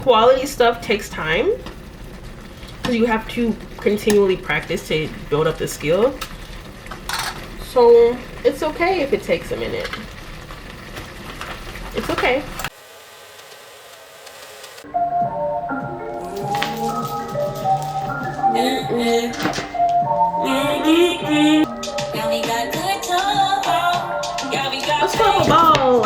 quality stuff takes time because you have to continually practice to build up the skill. So it's okay if it takes a minute. It's okay. Let's go for ball.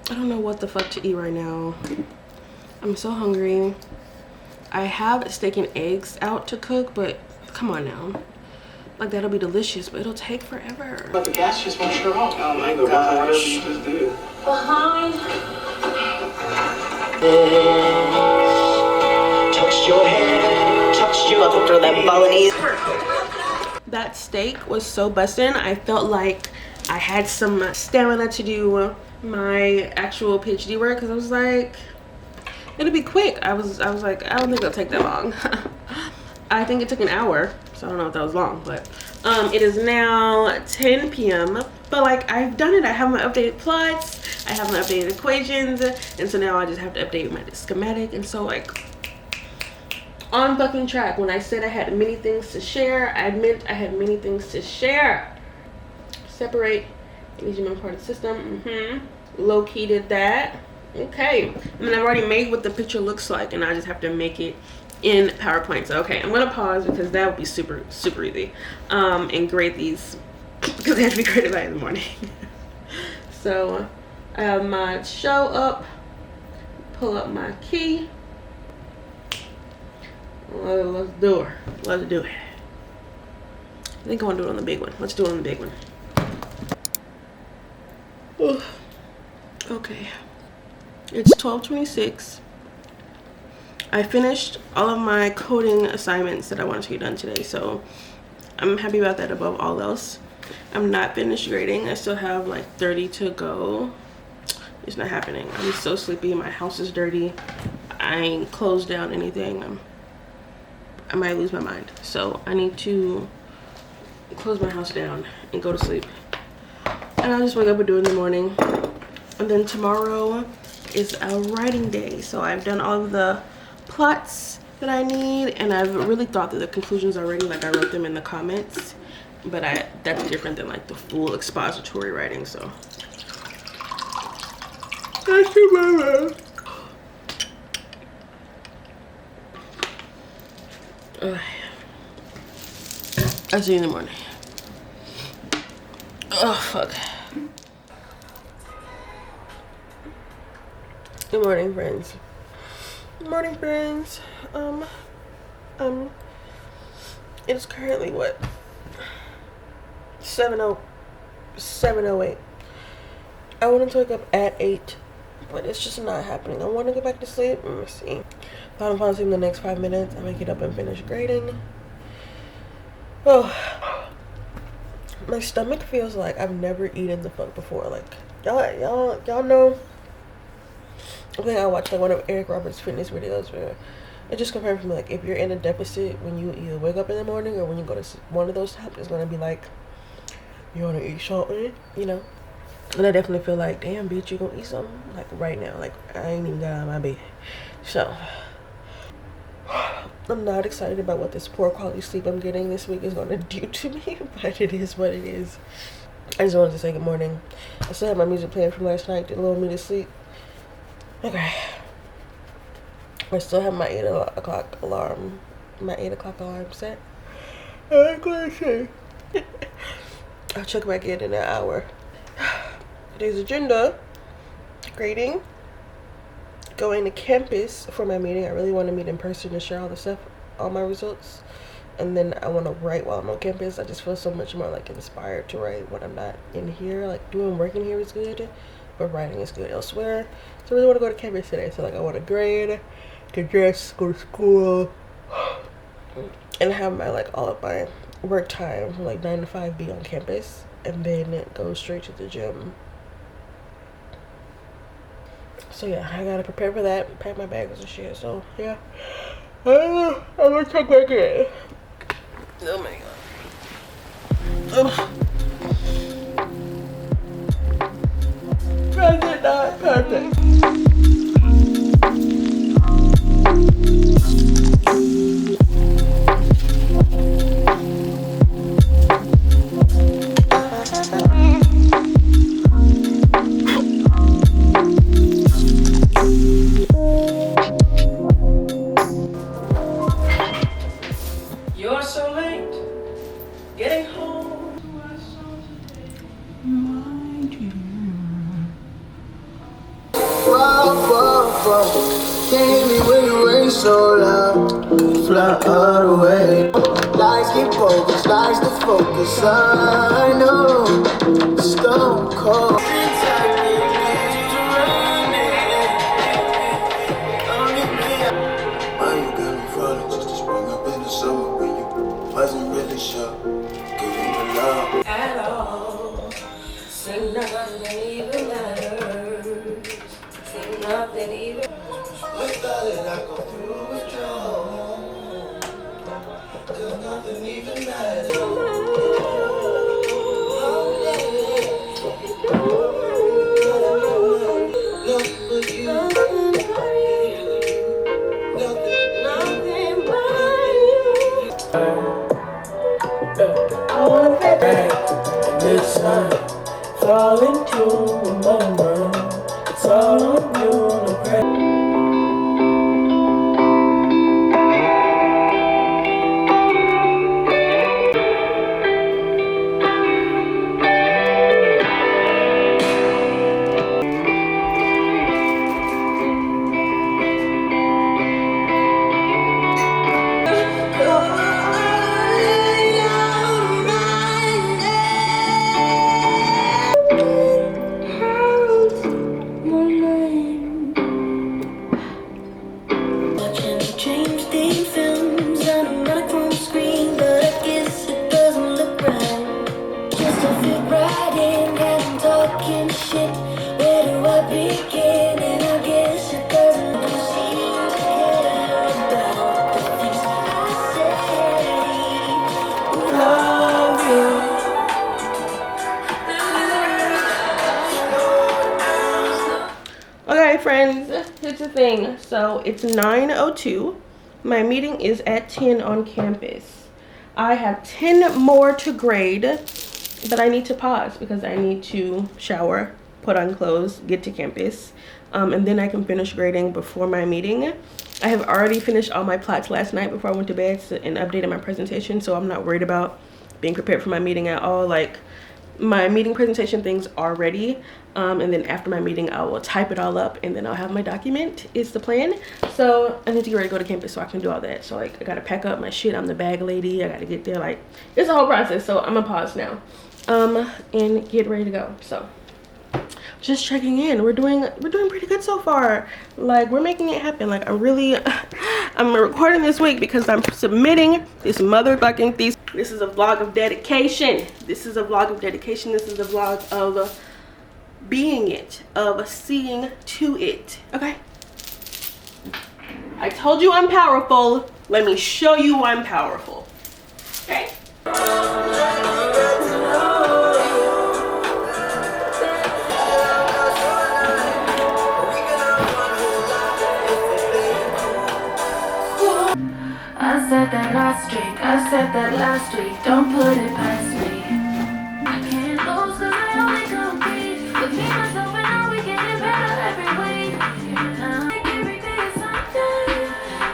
I don't know what the fuck to eat right now. I'm so hungry. I have steak and eggs out to cook, but come on now. Like, that'll be delicious, but it'll take forever. But the gas just won't shut off. Oh my gosh. Behind. Touched your head, touched your through them bonies. That steak was so busting. I felt like I had some stamina to do my actual PhD work because I was like, it'll be quick. I was like, I don't think it'll take that long. I think it took an hour, so I don't know if that was long, but it is now 10 p.m. But like, I've done it. I have my updated plots, I have my updated equations, and so now I just have to update my schematic. And so like, on fucking track. When I said I had many things to share, I meant I had many things to share. Separate engagement part of the system. Low-key did that. Okay, I mean, I've already made what the picture looks like, and I just have to make it in PowerPoint. So okay, I'm gonna pause because that would be super easy, and grade these because they have to be graded by in the morning. So I have my show up, pull up my key. Let's do it. Let's do it. I think I want to do it on the big one. Let's do it on the big one. Ooh. Okay, it's 12:26. I finished all of my coding assignments that I wanted to get done today, so I'm happy about that above all else. I'm not finished grading. I still have like 30 to go. It's not happening. I'm so sleepy. My house is dirty. I ain't closed down anything. I might lose my mind, so I need to close my house down and go to sleep, and I'll just wake up and do it in the morning. And then tomorrow is a writing day, so I've done all of the plots that I need, and I've really thought through the conclusions already. Like, I wrote them in the comments, but that's different than like the full expository writing. So that's too bad. I'll see you in the morning. Oh fuck. Good morning, friends. Good morning, friends. It's currently what? 7:08. I wanted to wake up at 8, but it's just not happening. I want to go back to sleep. Let me see. If I don't fall asleep in the next 5 minutes, I may get up and finish grading. Oh, my stomach feels like I've never eaten the fuck before. Like, y'all know. I think I watched like one of Eric Roberts' fitness videos where it just confirmed for me, like, if you're in a deficit when you either wake up in the morning or when you go to sleep, one of those times is gonna be like, you want to eat something, you know. And I definitely feel like, damn bitch, you gonna eat something like right now. Like, I ain't even got out of my bed. So I'm not excited about what this poor quality sleep I'm getting this week is gonna do to me, but it is what it is. I just wanted to say good morning. I still have my music playing from last night to lull me to sleep. Okay. I still have my 8 o'clock alarm. My 8 o'clock alarm set. I'm gonna say. I'll check back in an hour. Today's agenda: grading, going to campus for my meeting. I really want to meet in person to share all the stuff, all my results. And then I want to write while I'm on campus. I just feel so much more like inspired to write when I'm not in here. Like, doing work in here is good, but writing is good elsewhere. So I really want to go to campus today. So like, I want to grade, get dressed, go to school, and have my like all of my work time from like 9 to 5 be on campus, and then go straight to the gym. So yeah, I gotta prepare for that, pack my bags and shit. So yeah, I'm gonna check back in. Oh my god. Perfect, not perfect. You're so late getting home. Can't hear me when you rain so loud. Fly all the way. Lights keep focus, lights to focus. I know, stone cold. Why you got me falling just to spring up in the summer when you wasn't really sure? Giving the love At all. Say nothing even matters. Say nothing even. without it, I go through withdrawal. Cause nothing even matters. Look for you. Nothing but I want that back. This night, fall into a moment. It's all on you to pray. Okay, friends, here's the thing. So it's 9:02. My meeting is at 10 on campus. I have 10 more to grade, but I need to pause because I need to shower, put on clothes, get to campus, and then I can finish grading before my meeting. I have already finished all my plots last night before I went to bed and updated my presentation, so I'm not worried about being prepared for my meeting at all. Like, my meeting presentation things are ready, and then after my meeting I will type it all up and then I'll have my document is the plan. So I need to get ready to go to campus so I can do all that. So like, I gotta pack up my shit. I'm the bag lady. I gotta get there. Like, it's a whole process. So I'm gonna pause now and get ready to go. So just checking in. We're doing pretty good so far. Like, we're making it happen. Like, I'm recording this week because I'm submitting this motherfucking thesis. This is a vlog of dedication. This is a vlog of dedication. This is a vlog of being it, of seeing to it. Okay, I told you I'm powerful. Let me show you I'm powerful. Okay. I said that last week, don't put it past me. I can't lose cause I only compete with me, myself, and I, we getting better every week. Like every day is Sunday,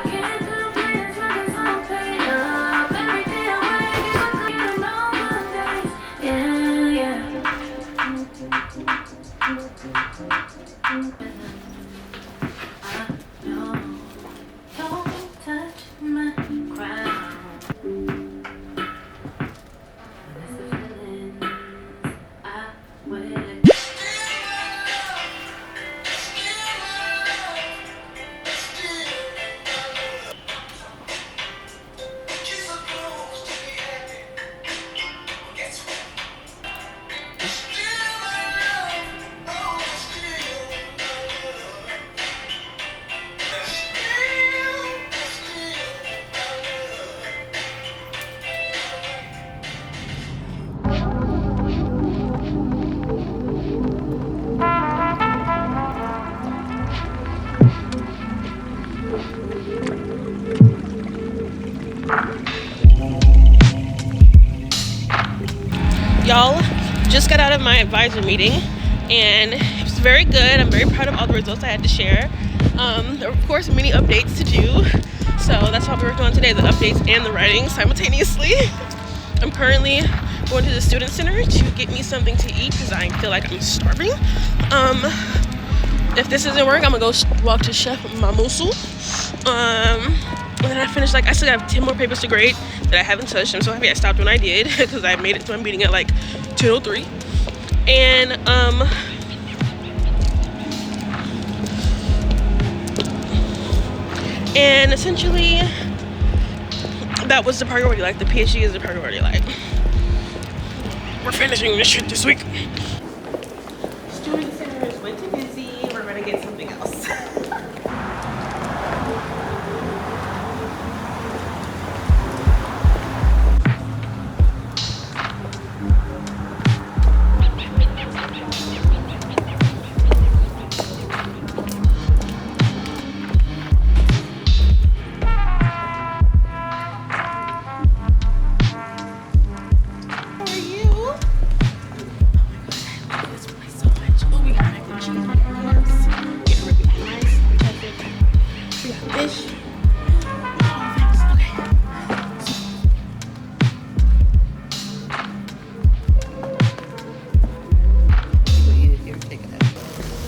can't complain as long as I'm paid up. Every day I wake up, I get on Mondays, yeah. Don't touch my crown. y'all, just got out of my advisor meeting and it was very good. I'm very proud of all the results I had to share. There were of course many updates to do, so that's what we're working on today, the updates and the writing simultaneously. I'm currently going to the student center to get me something to eat because I feel like I'm starving. If this doesn't work, I'm gonna go walk to Chef Mamusu. When I finish, like, I still have 10 more papers to grade that I haven't touched. I'm so happy I stopped when I did because I made it to my meeting at like 2:03. And essentially that was the priority. Like, the PhD is the priority. Like, we're finishing this shit this week. Student center is way too busy. We're gonna get something else.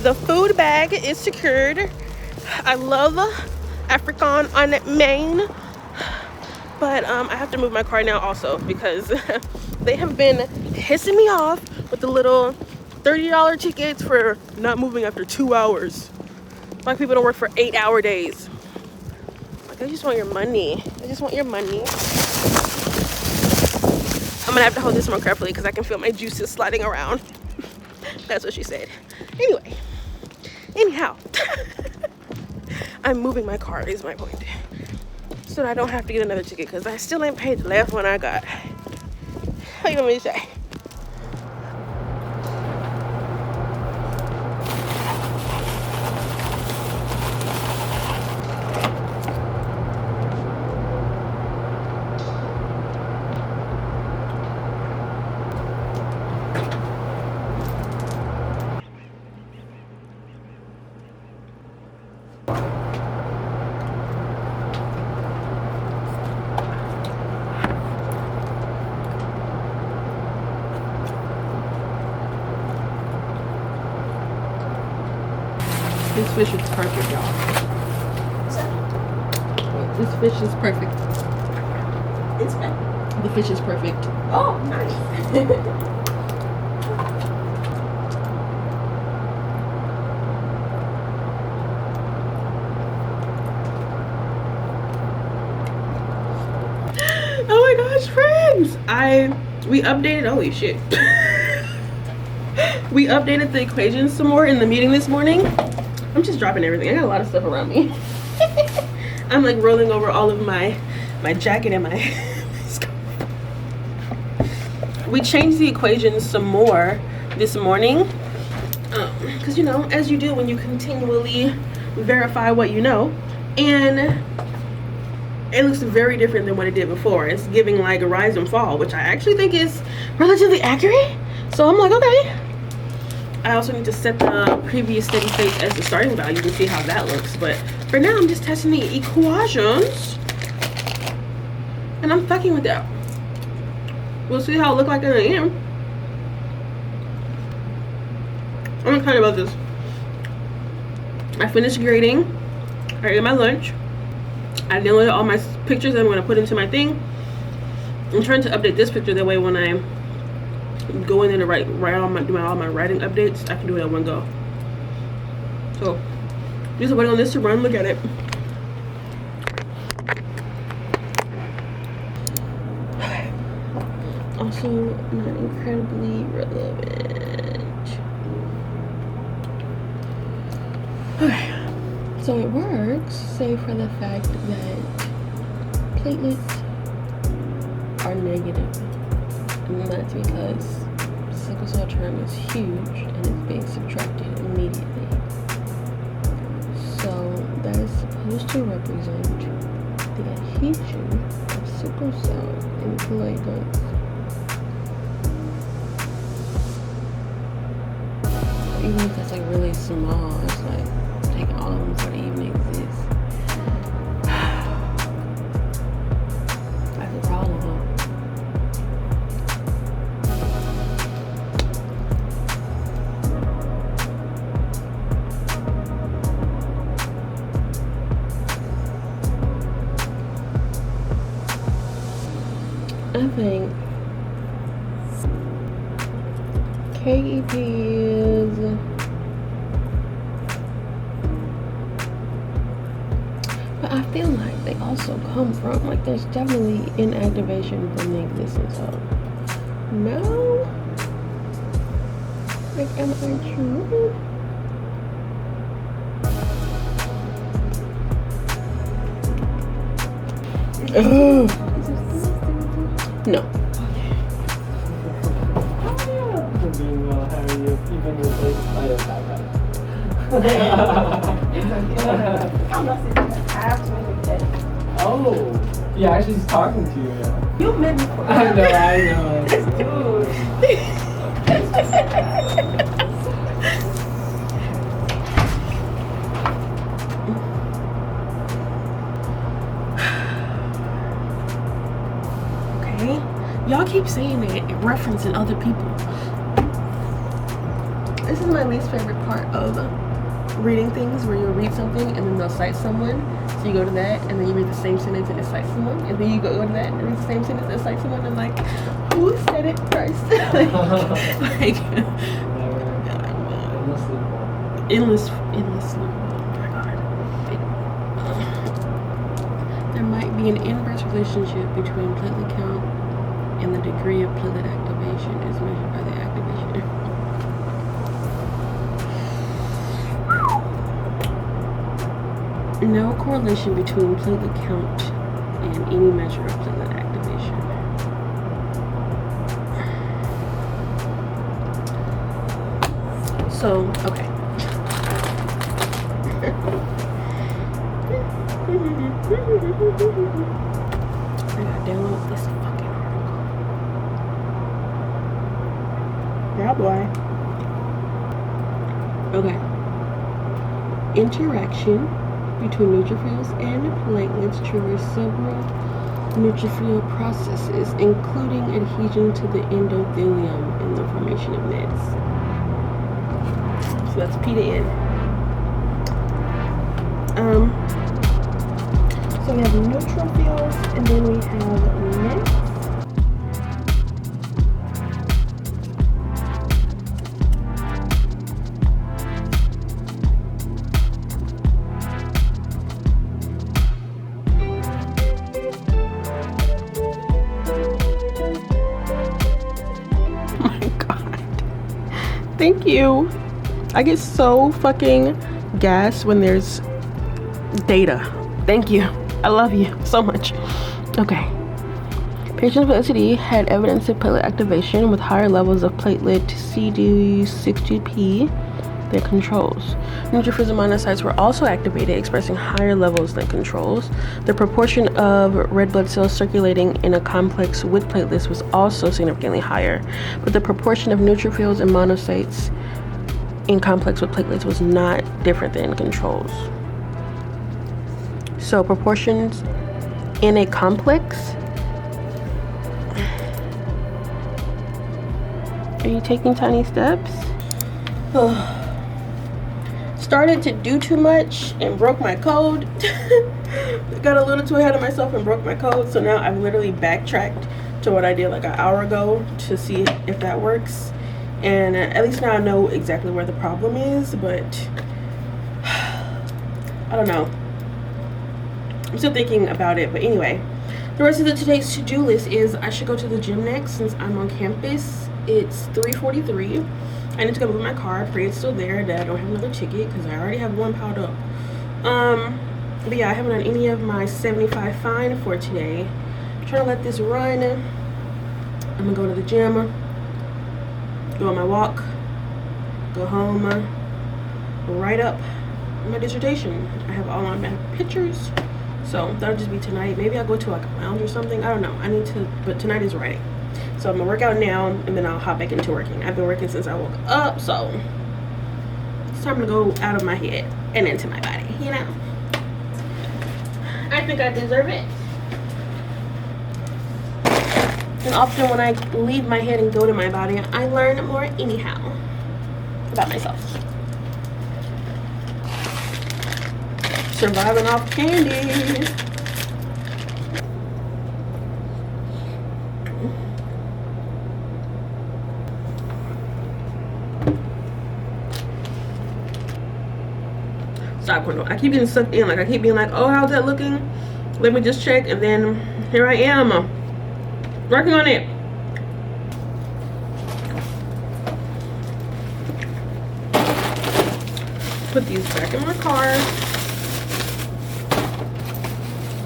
The food bag is secured. I love African on Maine, but I have to move my car now also because they have been pissing me off with the little $30 tickets for not moving after 2 hours. Black people don't work for 8-hour days. Like, I just want your money. I just want your money. I'm gonna have to hold this more carefully because I can feel my juices sliding around. That's what she said. Anyhow, I'm moving my car is my point, so that I don't have to get another ticket because I still ain't paid the last one I got. What you want me to say? This fish is perfect, y'all. This fish is perfect. It's good. The fish is perfect. Oh, nice. Oh my gosh, friends! We updated, holy shit. We updated the equations some more in the meeting this morning. I'm just dropping everything. I got a lot of stuff around me. I'm like rolling over all of my jacket and my scarf. We changed the equations some more this morning. Because, you know, as you do when you continually verify what you know. And it looks very different than what it did before. It's giving like a rise and fall, which I actually think is relatively accurate. So I'm like, okay. I also need to set the previous steady state as the starting value to see how that looks. But for now, I'm just testing the equations. And I'm fucking with that. We'll see how it looks like in the end. I'm excited about this. I finished grading. I ate my lunch. I downloaded all my pictures that I'm going to put into my thing. I'm trying to update this picture that way when I go in there to write all my writing updates, I can do it at one go. So just waiting on this to run. Look at it. Also not incredibly relevant. Okay, so it works save for the fact that platelets are negative. And that's because sickle cell term is huge and it's being subtracted immediately. So that is supposed to represent the adhesion of sickle cell in platelets. even if that's like really small, it's like taking all of them for the evenings is that's a problem, huh? I think KEPs, but I feel like they also come from, like, there's definitely inactivation from the existence of. No? Like, am I true? No. Doing well, how are you? Even your place is light up Oh, yeah, actually he's talking to you. Yeah. You made me cry. I know. Okay? Y'all keep saying it and referencing other people. This is my least favorite part of reading things, where you'll read something and then they'll cite someone. So you go to that and then you read the same sentence and it cites someone. And then you go to that and read the same sentence and it cites someone. And like, who said it first? Endless. Oh my God. There might be an inverse relationship between platelet count and the degree of platelet activation as measured by the activation. No correlation between platelet count and any measure of platelet activation. So, okay. I gotta download this fucking article. Yeah, boy. Okay. Interaction between neutrophils and platelets triggers several neutrophil processes, including adhesion to the endothelium and the formation of nets. So that's P to N. So we have neutrophils and then we have nets. Thank you. I get so fucking gassed when there's data. Thank you. I love you so much. Okay. Patients with OCD had evidence of platelet activation with higher levels of platelet CD62P than controls. Neutrophils and monocytes were also activated, expressing higher levels than controls. The proportion of red blood cells circulating in a complex with platelets was also significantly higher, but the proportion of neutrophils and monocytes in complex with platelets was not different than controls. So proportions in a complex. Are you taking tiny steps? Started to do too much and broke my code. Got a little too ahead of myself and broke my code. So now I've literally backtracked to what I did like an hour ago to see if that works. And at least now I know exactly where the problem is, but I don't know. I'm still thinking about it, but anyway. The rest of today's to-do list is I should go to the gym next since I'm on campus. It's 3:43. I need to go move my car. I pray it's still there, that I don't have another ticket because I already have one piled up. But yeah, I haven't done any of my 75 fine for today. I'm trying to let this run. I'm gonna go to the gym, go on my walk, go home, write up my dissertation. I have all my pictures, so that'll just be tonight. Maybe I'll go to like a lounge or something. I don't know. I need to, but tonight is writing. So I'm gonna work out now and then I'll hop back into working. I've been working since I woke up, so it's time to go out of my head and into my body, you know. I think I deserve it. And often when I leave my head and go to my body, I learn more anyhow about myself. Surviving off candy. Stop, Quin. I keep getting sucked in. Like, I keep being like, oh, how's that looking? Let me just check. And then here I am working on it. Put these back in my car.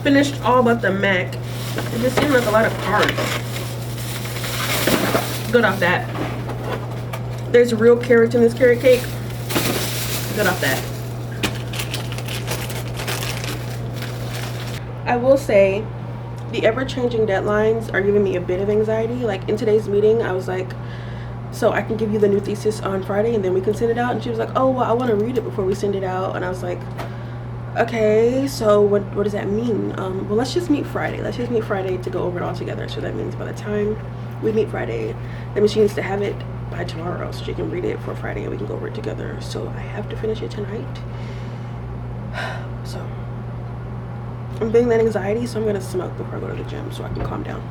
Finished all but the Mac. It just seemed like a lot of cards. Good off that. There's real carrots in this carrot cake. Good off that. I will say the ever-changing deadlines are giving me a bit of anxiety. Like in today's meeting, I was like, so I can give you the new thesis on Friday and then we can send it out. And she was like, oh, well, I want to read it before we send it out. And I was like, okay, so what does that mean? Well, let's just meet Friday. Let's just meet Friday to go over it all together. So that means by the time we meet Friday, that means she needs to have it by tomorrow so she can read it for Friday and we can go over it together. So I have to finish it tonight. So I'm feeling that anxiety, so I'm gonna smoke before I go to the gym so I can calm down.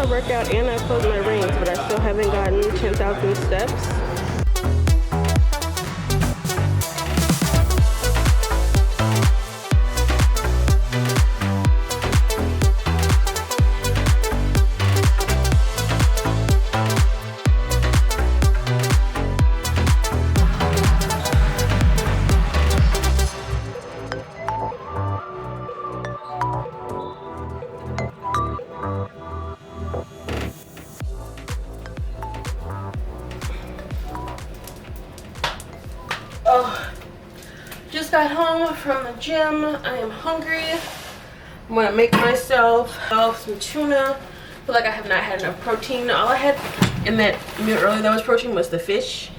Workout and I closed my reins, but I still haven't gotten 10,000 steps. Oh, just got home from the gym. I am hungry. I'm gonna make myself some tuna. I feel like I have not had enough protein. All I had in that meal earlier that was protein was the fish.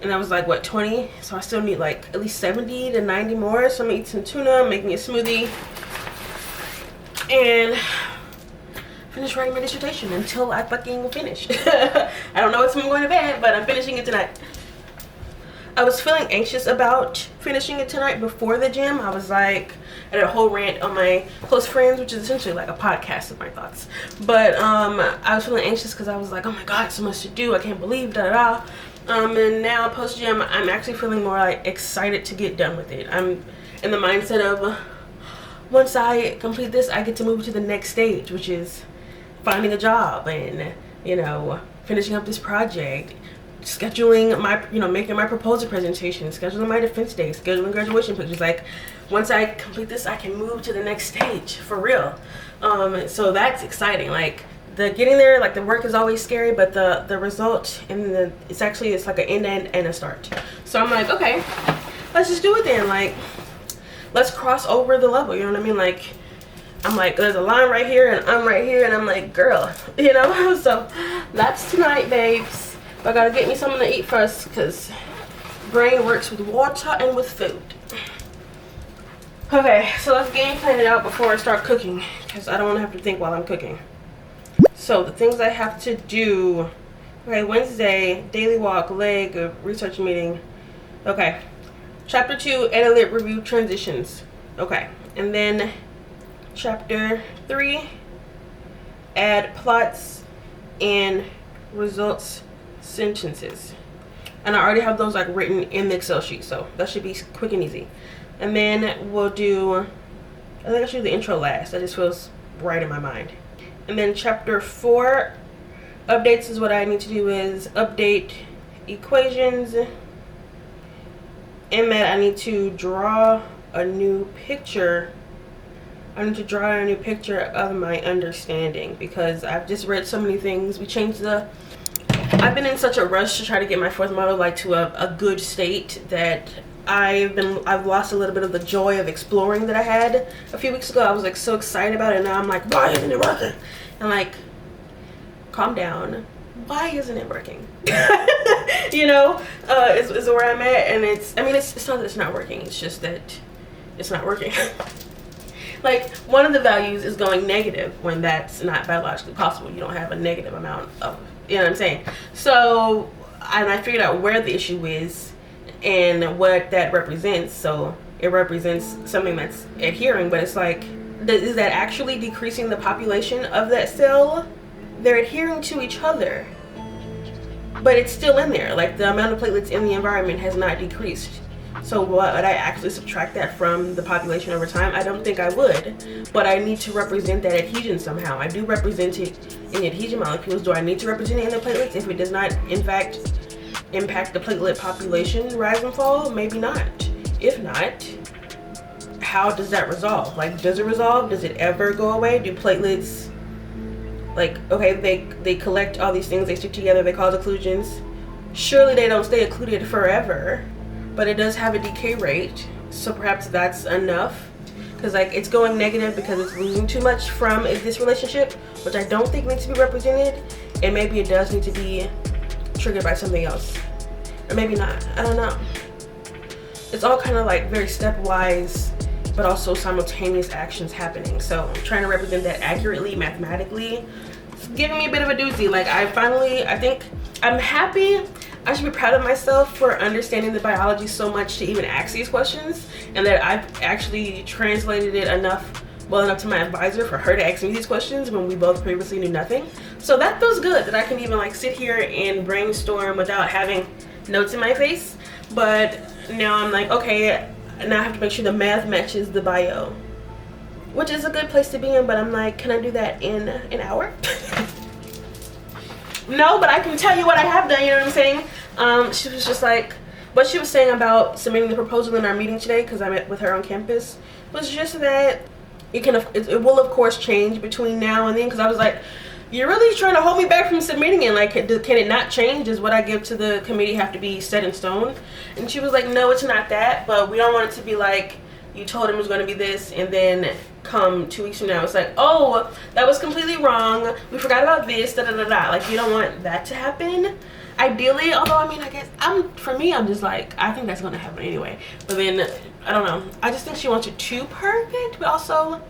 And that was like, what, 20? So I still need like at least 70 to 90 more. So I'm gonna eat some tuna, making a smoothie. And finish writing my dissertation until I fucking finish. I don't know what time I'm going to bed, but I'm finishing it tonight. I was feeling anxious about finishing it tonight before the gym. I was like, I had a whole rant on my close friends, which is essentially like a podcast of my thoughts. But I was feeling anxious because I was like, oh my god, so much to do. I can't believe da da da. And now post gym, I'm actually feeling more like excited to get done with it. in the mindset of once I complete this, I get to move to the next stage, which is finding a job and, you know, finishing up this project, scheduling my, you know, making my proposal presentation, scheduling my defense day, scheduling graduation pictures. Like, once I complete this, I can move to the next stage for real. So that's exciting. Like, the getting there, like, the work is always scary, but the result and it's like an end and a start. So I'm like, okay, let's just do it then. Like, let's cross over the level, you know what I mean? Like, I'm like, there's a line right here and I'm right here, and I'm like, girl, you know? So that's tonight, babes. But I gotta get me something to eat first, because brain works with water and with food. Okay, so let's game plan it out before I start cooking, because I don't want to have to think while I'm cooking. So the things I have to do. Okay, Wednesday, daily walk, leg, research meeting. Okay. Chapter 2, edit review transitions. Okay. And then chapter 3, add plots and results sentences. And I already have those like written in the Excel sheet, so that should be quick and easy. And then we'll do, I think I should do the intro last. That just feels right in my mind. And then chapter 4, updates, is what I need to do is update equations. And then I need to draw a new picture. I need to draw a new picture of my understanding, because I've just read so many things. I've been in such a rush to try to get my fourth model like to a good state that I've lost a little bit of the joy of exploring that I had a few weeks ago. I was like so excited about it, and now I'm like, why isn't it working? And like, calm down. Why isn't it working? You know, is where I'm at. And it's not that it's not working, it's just that it's not working. Like, one of the values is going negative when that's not biologically possible. You don't have a negative amount of, you know what I'm saying? So, and I figured out where the issue is and what that represents. So it represents something that's adhering, but it's like, is that actually decreasing the population of that cell? They're adhering to each other, but it's still in there. Like, the amount of platelets in the environment has not decreased. So would I actually subtract that from the population over time? I don't think I would, but I need to represent that adhesion somehow. I do represent it in the adhesion molecules. Do I need to represent it in the platelets if it does not, in fact, impact the platelet population rise and fall? Maybe not. If not, how does that resolve? Like, does it resolve? Does it ever go away? Do platelets, like, okay, they collect all these things, they stick together, they cause occlusions. Surely they don't stay occluded forever, but it does have a decay rate, so perhaps that's enough. Because like, it's going negative because it's losing too much from this relationship, which I don't think needs to be represented, and maybe it does need to be triggered by something else, or maybe not. I don't know. It's all kind of like very stepwise, but also simultaneous actions happening. So I'm trying to represent that accurately mathematically. It's giving me a bit of a doozy. Like, I think I'm happy. I should be proud of myself for understanding the biology so much to even ask these questions, and that I've actually translated it well enough to my advisor for her to ask me these questions when we both previously knew nothing. So that feels good, that I can even like sit here and brainstorm without having notes in my face. But now I'm like, okay, now I have to make sure the math matches the bio, which is a good place to be in. But I'm like, can I do that in an hour? No, but I can tell you what I have done, you know what I'm saying? She was just like, what she was saying about submitting the proposal in our meeting today, because I met with her on campus, was just that it will of course change between now and then. Because I was like, you're really trying to hold me back from submitting it. Like, can it not change? Does what I give to the committee have to be set in stone? And she was like, no, it's not that, but we don't want it to be like, you told him it was going to be this, and then come 2 weeks from now it's like, oh, that was completely wrong, we forgot about this, da da da da. Like, you don't want that to happen, ideally. Although, I mean, I guess for me, I'm just like, I think that's going to happen anyway. But then, I don't know, I just think she wants it too perfect, but also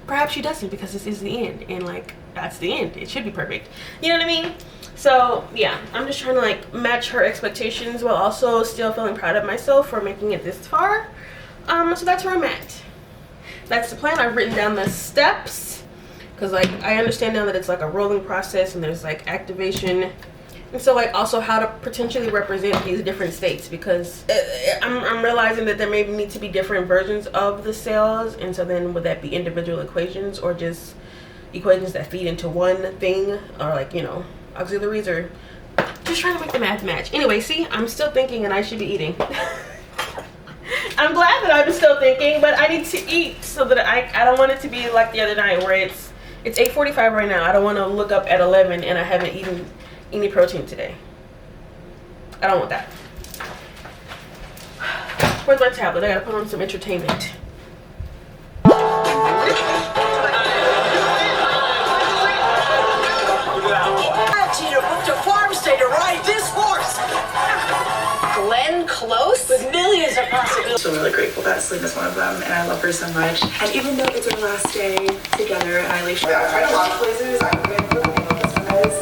perhaps she doesn't, because this is the end, and like, that's the end. It should be perfect, you know what I mean? So yeah, I'm just trying to like match her expectations while also still feeling proud of myself for making it this far. So that's where I'm at. That's the plan. I've written down the steps, because like, I understand now that it's like a rolling process, and there's like activation, And so like also how to potentially represent these different states, because I'm realizing that there may need to be different versions of the cells. And so then would that be individual equations or just equations that feed into one thing, or like, you know, auxiliaries, or just trying to make the math match. Anyway, see, I'm still thinking and I should be eating. I'm glad that I'm still thinking, but I need to eat so that I don't want it to be like the other night where it's 8:45 right now. I don't want to look up at 11 and I haven't eaten any protein today. I don't want that. Where's my tablet? I gotta put on some entertainment. Cheetah booked a farm stay to ride this horse. Glenn Close? With millions of possibilities. So really grateful that Slim is one of them, and I love her so much. And even though it's our last day together, and I leave. I've tried a lot of places. I really know what this one is.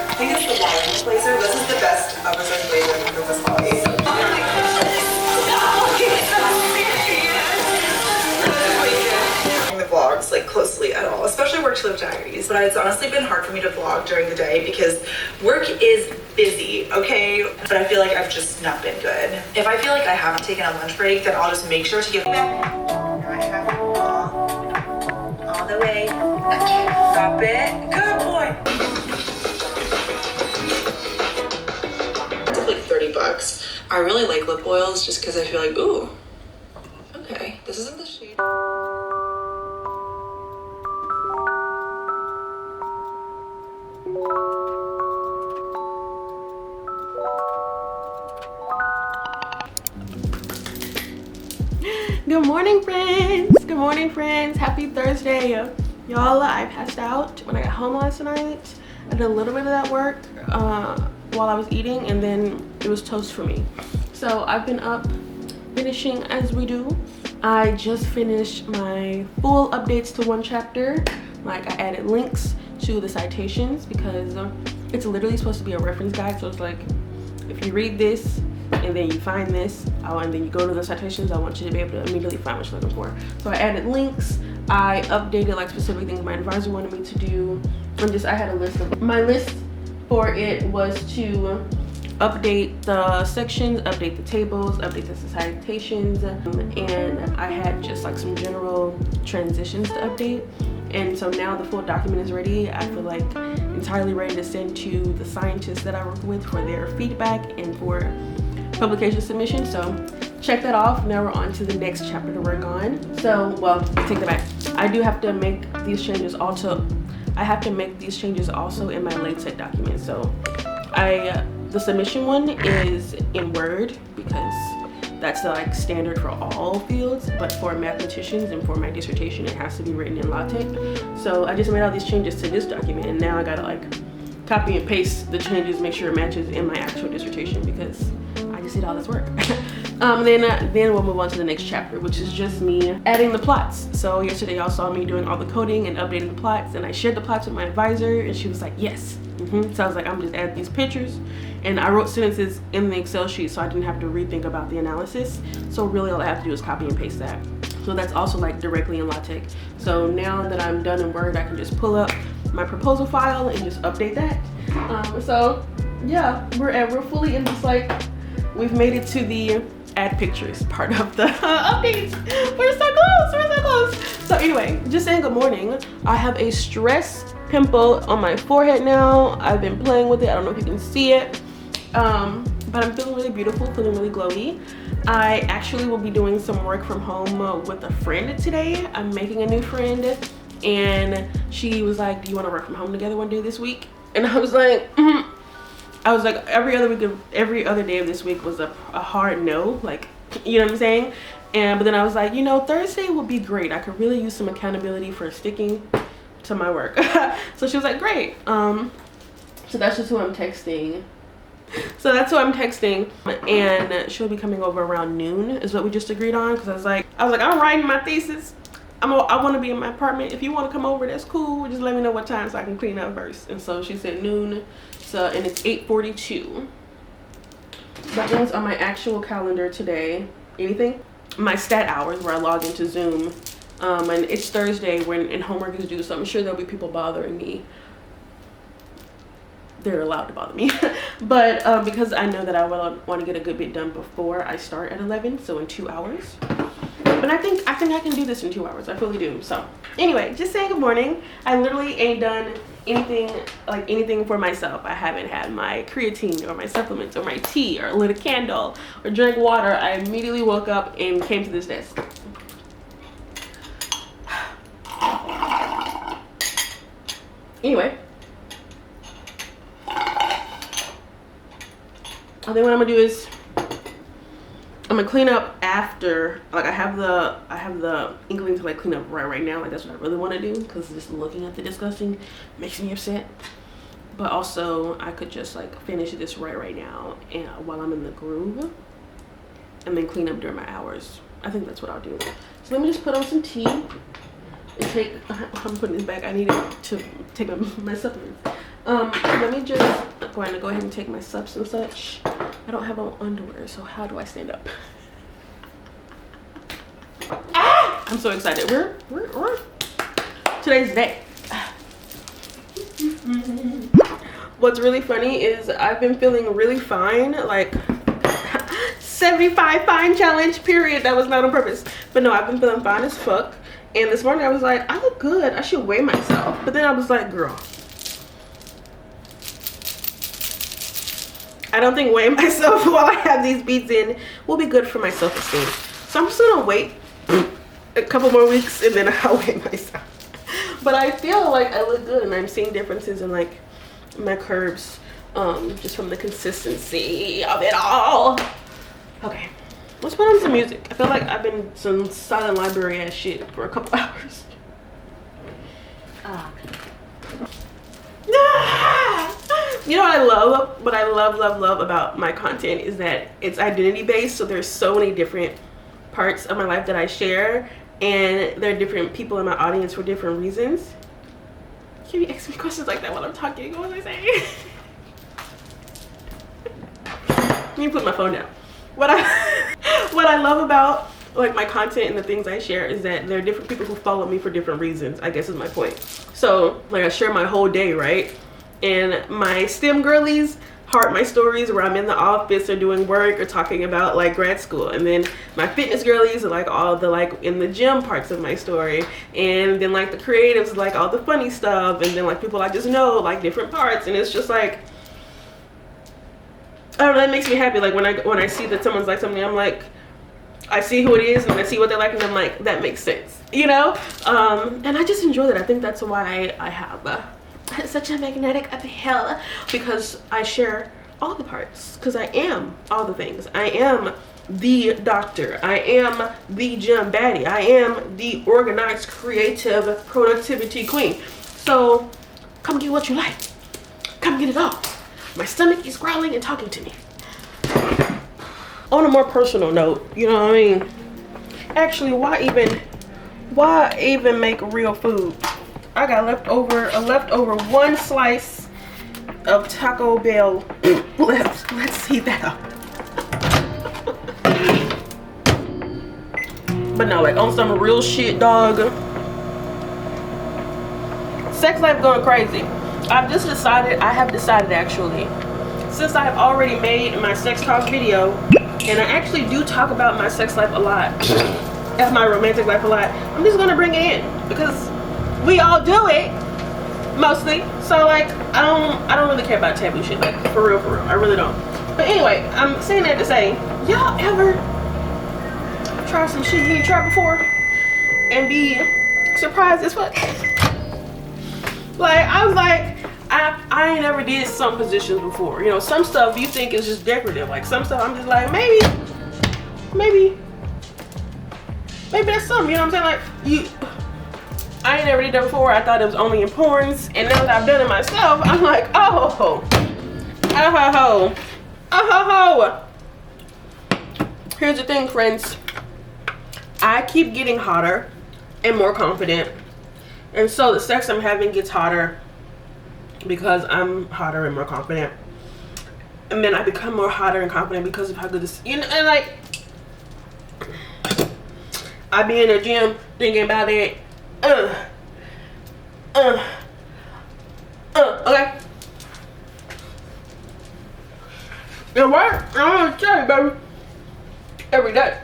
I think it's the Wine Placer. This is the best episode flavor for this holiday. The vlogs like closely at all, especially work to live diaries. But it's honestly been hard for me to vlog during the day because work is busy, okay? But I feel like I've just not been good. If I feel like I haven't taken a lunch break, then I'll just make sure to give back. I have it all the way. Stop it. Good boy. It's like $30. I really like lip oils just because I feel like, ooh, okay, this isn't the shade. Good morning, friends. Good morning, friends. Happy Thursday. Y'all, I passed out when I got home last night. I did a little bit of that work while I was eating, and then it was toast for me. So I've been up finishing as we do. I just finished my full updates to one chapter. Like, I added links to the citations because it's literally supposed to be a reference guide. So it's like, if you read this and then you find this, and then you go to the citations, I want you to be able to immediately find what you're looking for. So I added links. I updated like specific things my advisor wanted me to do. And just, I had a list of, my list for it was to update the sections, update the tables, update the citations, and I had just like some general transitions to update. And so now the full document is ready. I feel like entirely ready to send to the scientists that I work with for their feedback and for publication submission. So check that off. Now we're on to the next chapter to work on. So, well, take that back. I do have to make these changes also. I have to make these changes also in my late set document. So the submission one is in Word because that's like standard for all fields, but for mathematicians and for my dissertation, it has to be written in LaTeX. So I just made all these changes to this document, and now I gotta like copy and paste the changes, make sure it matches in my actual dissertation because I just did all this work. Then we'll move on to the next chapter, which is just me adding the plots. So yesterday y'all saw me doing all the coding and updating the plots, and I shared the plots with my advisor, and she was like, yes. So I was like, I'm just add these pictures, and I wrote sentences in the Excel sheet so I didn't have to rethink about the analysis. So really all I have to do is copy and paste that. So that's also like directly in LaTeX. So now that I'm done in Word, I can just pull up my proposal file and just update that. So yeah, we're fully in this, like, we've made it to the add pictures part of the updates. We're so close. So anyway, just saying good morning. I have a stress pimple on my forehead now. I've been playing with it. I don't know if you can see it, but I'm feeling really beautiful, feeling really glowy. I actually will be doing some work from home with a friend today. I'm making a new friend, and she was like, do you want to work from home together one day this week? And I was like, every other day of this week was a hard no, like, you know what I'm saying? But then I was like, you know, Thursday would be great. I could really use some accountability for sticking to my work. So she was like, great. So that's just who I'm texting. And she'll be coming over around noon is what we just agreed on, because I was like, I'm writing my thesis. I want to be in my apartment. If you want to come over, that's cool. Just let me know what time so I can clean up first. And so she said noon. So, and it's 8:42. That one's on my actual calendar today. Anything? My stat hours where I log into Zoom. And it's Thursday and homework is due, so I'm sure there'll be people bothering me. they're allowed to bother me. But because I know that I will want to get a good bit done before I start at 11, so in 2 hours. But I think I can do this in 2 hours. I fully do. So anyway, just saying good morning. I literally ain't done anything for myself. I haven't had my creatine or my supplements or my tea or lit a candle or drank water. I immediately woke up and came to this desk. Anyway, I think what I'm gonna do is I'm gonna clean up after, like I have the inkling to like clean up right now. Like that's what I really want to do, because just looking at the disgusting makes me upset. But also I could just like finish this right now and while I'm in the groove, and then clean up during my hours. I think that's what I'll do. So let me just put on some tea and take, I'm putting this back. I needed to take my supplements. Let me just, I'm going to go ahead and take my subs and such. I don't have on underwear, so how do I stand up? Ah! I'm so excited. We're today's day. What's really funny is I've been feeling really fine, like 75 fine challenge period. That was not on purpose, but no, I've been feeling fine as fuck. And this morning I was like, I look good, I should weigh myself. But then I was like, girl, I don't think weighing myself while I have these beads in will be good for my self-esteem. So I'm just gonna wait a couple more weeks and then I'll weigh myself. But I feel like I look good and I'm seeing differences in like my curves, just from the consistency of it all. Okay, let's put on some music. I feel like I've been some silent library ass shit for a couple hours. You know what I love? What I love about my content is that it's identity based. So there's so many different parts of my life that I share, and there are different people in my audience for different reasons. Can you ask me questions like that while I'm talking? What was I saying? Let me put my phone down. What I love about like my content and the things I share is that there are different people who follow me for different reasons, I guess is my point. So like I share my whole day, right? And my STEM girlies heart my stories where I'm in the office or doing work or talking about like grad school. And then my fitness girlies are like all the like in the gym parts of my story. And then like the creatives like all the funny stuff. And then like people I just know like different parts. And it's just like, I don't know, that makes me happy. Like when I see that someone's like something, I'm like, I see who it is and I see what they like and I'm like, that makes sense, you know? And I just enjoy that. I think that's why I have such a magnetic appeal, because I share all the parts, because I am all the things. I am the doctor, I am the gym baddie, I am the organized creative productivity queen. So come get what you like, come get it all. My stomach is growling and talking to me. On a more personal note, you know what I mean, actually why even make real food? I got a leftover one slice of Taco Bell left. Let's eat that up. But no, like on some real shit, dog. Sex life going crazy. I have decided actually, since I have already made my sex talk video, and I actually do talk about my sex life a lot, and my romantic life a lot, I'm just gonna bring it in because we all do it mostly. So like I don't really care about taboo shit, like for real, I really don't. But anyway, I'm saying that to say, y'all ever try some shit you ain't tried before and be surprised as fuck? Like I was like, I ain't never did some positions before. You know, some stuff you think is just decorative. Like some stuff I'm just like, maybe that's something, you know what I'm saying? Like I ain't never did that before. I thought it was only in porns, and now that I've done it myself, I'm like, Here's the thing, friends. I keep getting hotter and more confident, and so the sex I'm having gets hotter because I'm hotter and more confident, and then I become more hotter and confident because of how good this, you know, and like I be in the gym thinking about it. Okay. what? I want to tell you, baby. Every day.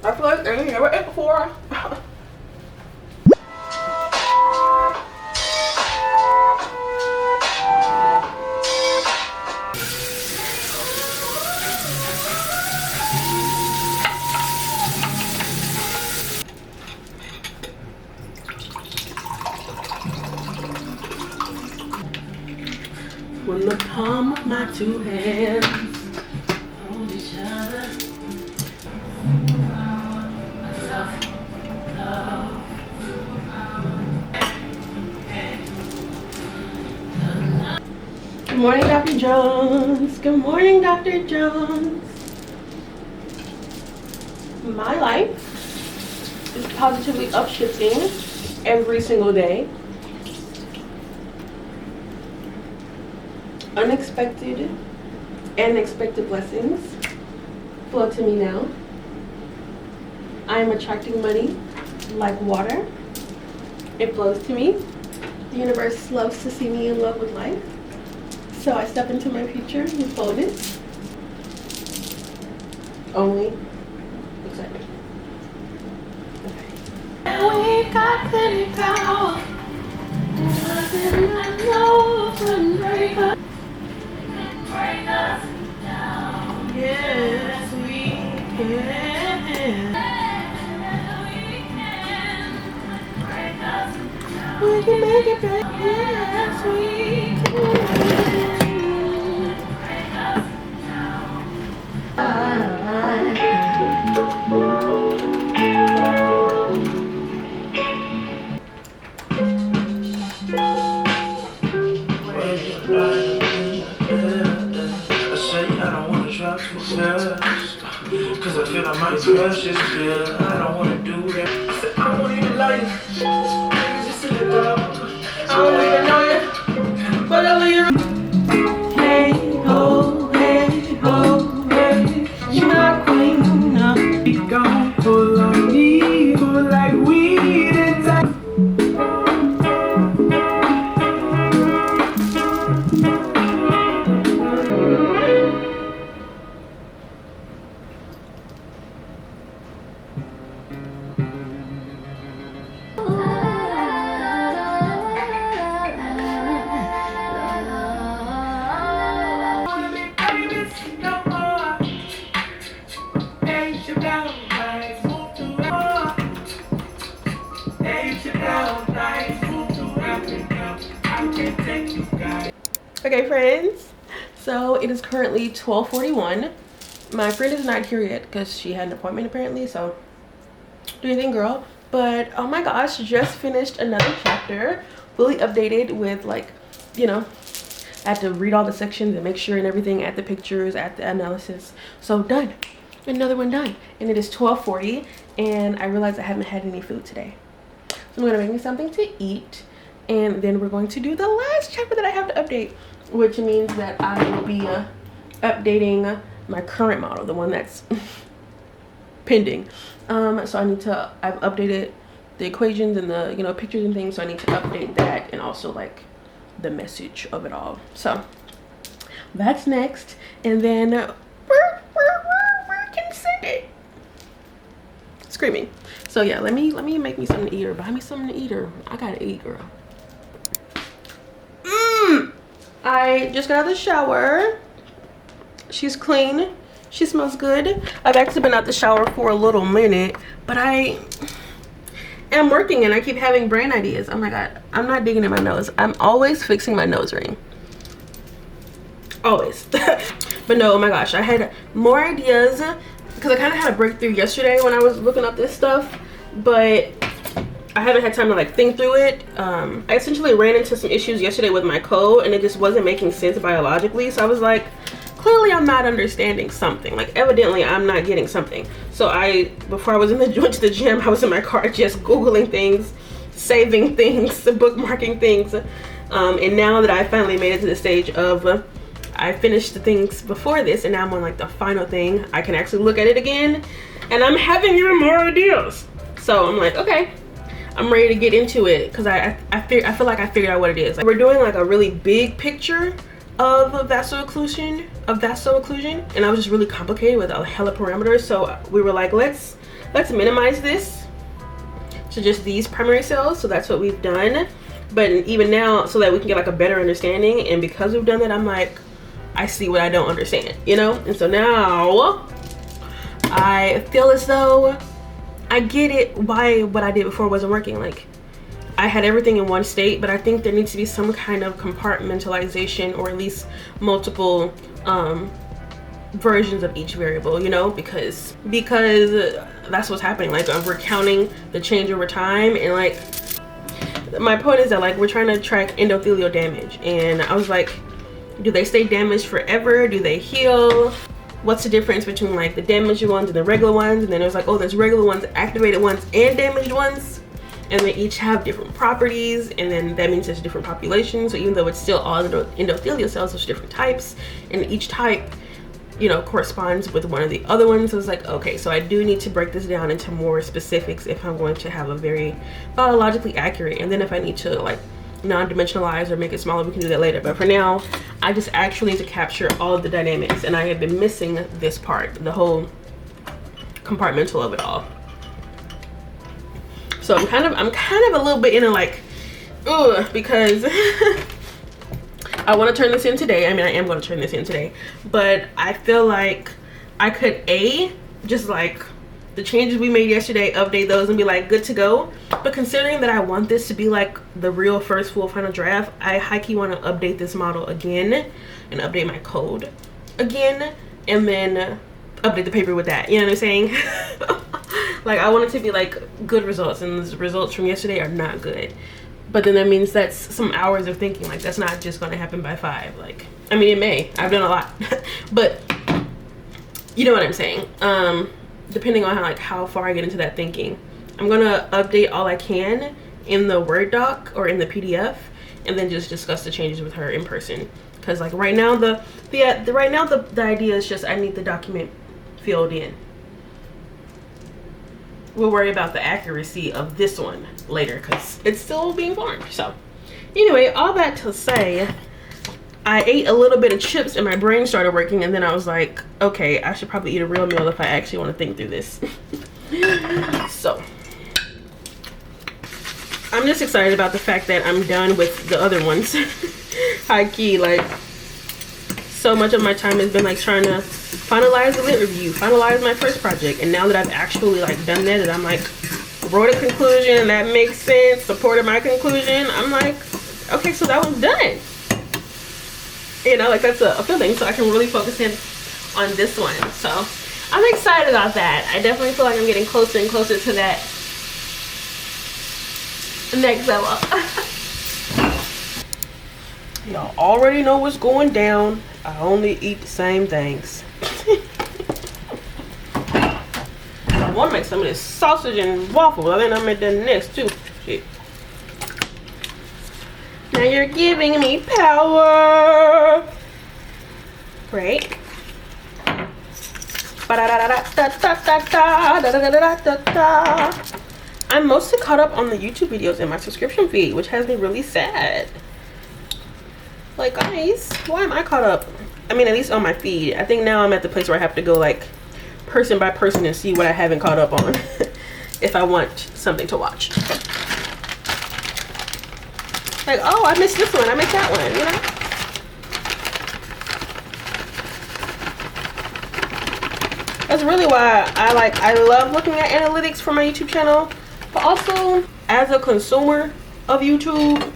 I feel like I ain't never ate before. When the palm of my two hands hold each other. Good morning, Dr. Jones. Good morning, Dr. Jones. My life is positively upshifting every single day. Unexpected and expected blessings flow to me now. I am attracting money like water. It flows to me. The universe loves to see me in love with life. So I step into my future with boldness. Only excitement. Okay. We got plenty power. Nothing I know can break us. Break us down. Yes, we can. Break us down. We can make it back. Yes, we can. Break us Cause I feel I might crush this girl. I don't wanna do that. I said I won't even lie you. Niggas just sit it up. I don't even know you, but I'll leave you. Hey ho, hey ho, hey. You're my queen. Be gone, pull on me, pull like weed and time. Okay, friends, so it is currently 12:41. My friend is not here yet because she had an appointment apparently, so do your thing, girl. But oh my gosh, just finished another chapter, fully updated with, like, you know, I had to read all the sections and make sure and everything, add the pictures, add the analysis. So done, another one done. And it is 12:40 and I realized I haven't had any food today, so I'm gonna make me something to eat, and then we're going to do the last chapter that I have to update, which means that I will be updating my current model, the one that's pending. So I've updated the equations and the, you know, pictures and things, so I need to update that, and also like the message of it all. So that's next, and then where can you say it? Screaming. So yeah, let me make me something to eat, or buy me something to eat, or I gotta eat, girl. I just got out of the shower. She's clean. She smells good. I've actually been out the shower for a little minute, but I am working and I keep having brain ideas. Oh my god, I'm not digging in my nose. I'm always fixing my nose ring. Always. But no, oh my gosh, I had more ideas because I kind of had a breakthrough yesterday when I was looking up this stuff, but I haven't had time to like think through it. I essentially ran into some issues yesterday with my code, and it just wasn't making sense biologically. So I was like, clearly I'm not understanding something. Like, evidently I'm not getting something. So before I went to the gym, I was in my car just Googling things, saving things, bookmarking things. And now that I finally made it to the stage of, I finished the things before this, and now I'm on like the final thing, I can actually look at it again, and I'm having even more ideas. So I'm like, okay, I'm ready to get into it, because I feel like I figured out what it is. Like, we're doing like a really big picture of vaso-occlusion, and I was just really complicated with a hella parameters. So we were like, let's minimize this to just these primary cells. So that's what we've done. But even now, so that we can get like a better understanding, and because we've done that, I'm like, I see what I don't understand, you know? And so now I feel as though I get it why what I did before wasn't working. Like, I had everything in one state, but I think there needs to be some kind of compartmentalization, or at least multiple versions of each variable, you know, because that's what's happening. Like, we're counting the change over time, and like, my point is that like, we're trying to track endothelial damage, and I was like, do they stay damaged forever? Do they heal? What's the difference between like the damaged ones and the regular ones? And then it was like, oh, there's regular ones, activated ones, and damaged ones, and they each have different properties, and then that means there's different populations. So even though it's still all endothelial cells, there's different types, and each type, you know, corresponds with one of the other ones. So it's like, okay, so I do need to break this down into more specifics if I'm going to have a very biologically accurate, and then if I need to like non-dimensionalize or make it smaller, we can do that later. But for now, I just actually need to capture all of the dynamics, and I have been missing this part, the whole compartmental of it all. So I'm kind of a little bit in a like, ugh, because I want to turn this in today. I mean, I am going to turn this in today, but I feel like I could just like the changes we made yesterday, update those and be like good to go. But considering that I want this to be like the real first full final draft, I high-key want to update this model again and update my code again, and then update the paper with that, you know what I'm saying? Like, I want it to be like good results, and the results from yesterday are not good. But then that means that's some hours of thinking. Like, that's not just going to happen by 5. Like, I mean, it may. I've done a lot. But you know what I'm saying. Depending on how far I get into that thinking. I'm going to update all I can in the Word doc or in the PDF, and then just discuss the changes with her in person. Because like right now the idea is just I need the document filled in. We'll worry about the accuracy of this one later because it's still being formed. So anyway, all that to say, I ate a little bit of chips and my brain started working, and then I was like, okay, I should probably eat a real meal if I actually want to think through this. So I'm just excited about the fact that I'm done with the other ones. High key, like, so much of my time has been like trying to finalize the lit review, finalize my first project, and now that I've actually like done that, and I'm like wrote a conclusion and that makes sense, supported my conclusion, I'm like, okay, so that one's done. You know, like that's a feeling, so I can really focus in on this one. So I'm excited about that. I definitely feel like I'm getting closer and closer to that next level. Y'all already know what's going down. I only eat the same things. I want to make some of this sausage and waffles. I think I made that next too. Shit. Now you're giving me power. Great. I'm mostly caught up on the YouTube videos in my subscription feed, which has me really sad. Like, guys, why am I caught up? I mean, at least on my feed. I think now I'm at the place where I have to go like person by person and see what I haven't caught up on if I want something to watch. Like, oh, I missed this one, I missed that one, you know? That's really why I love looking at analytics for my YouTube channel, but also as a consumer of YouTube,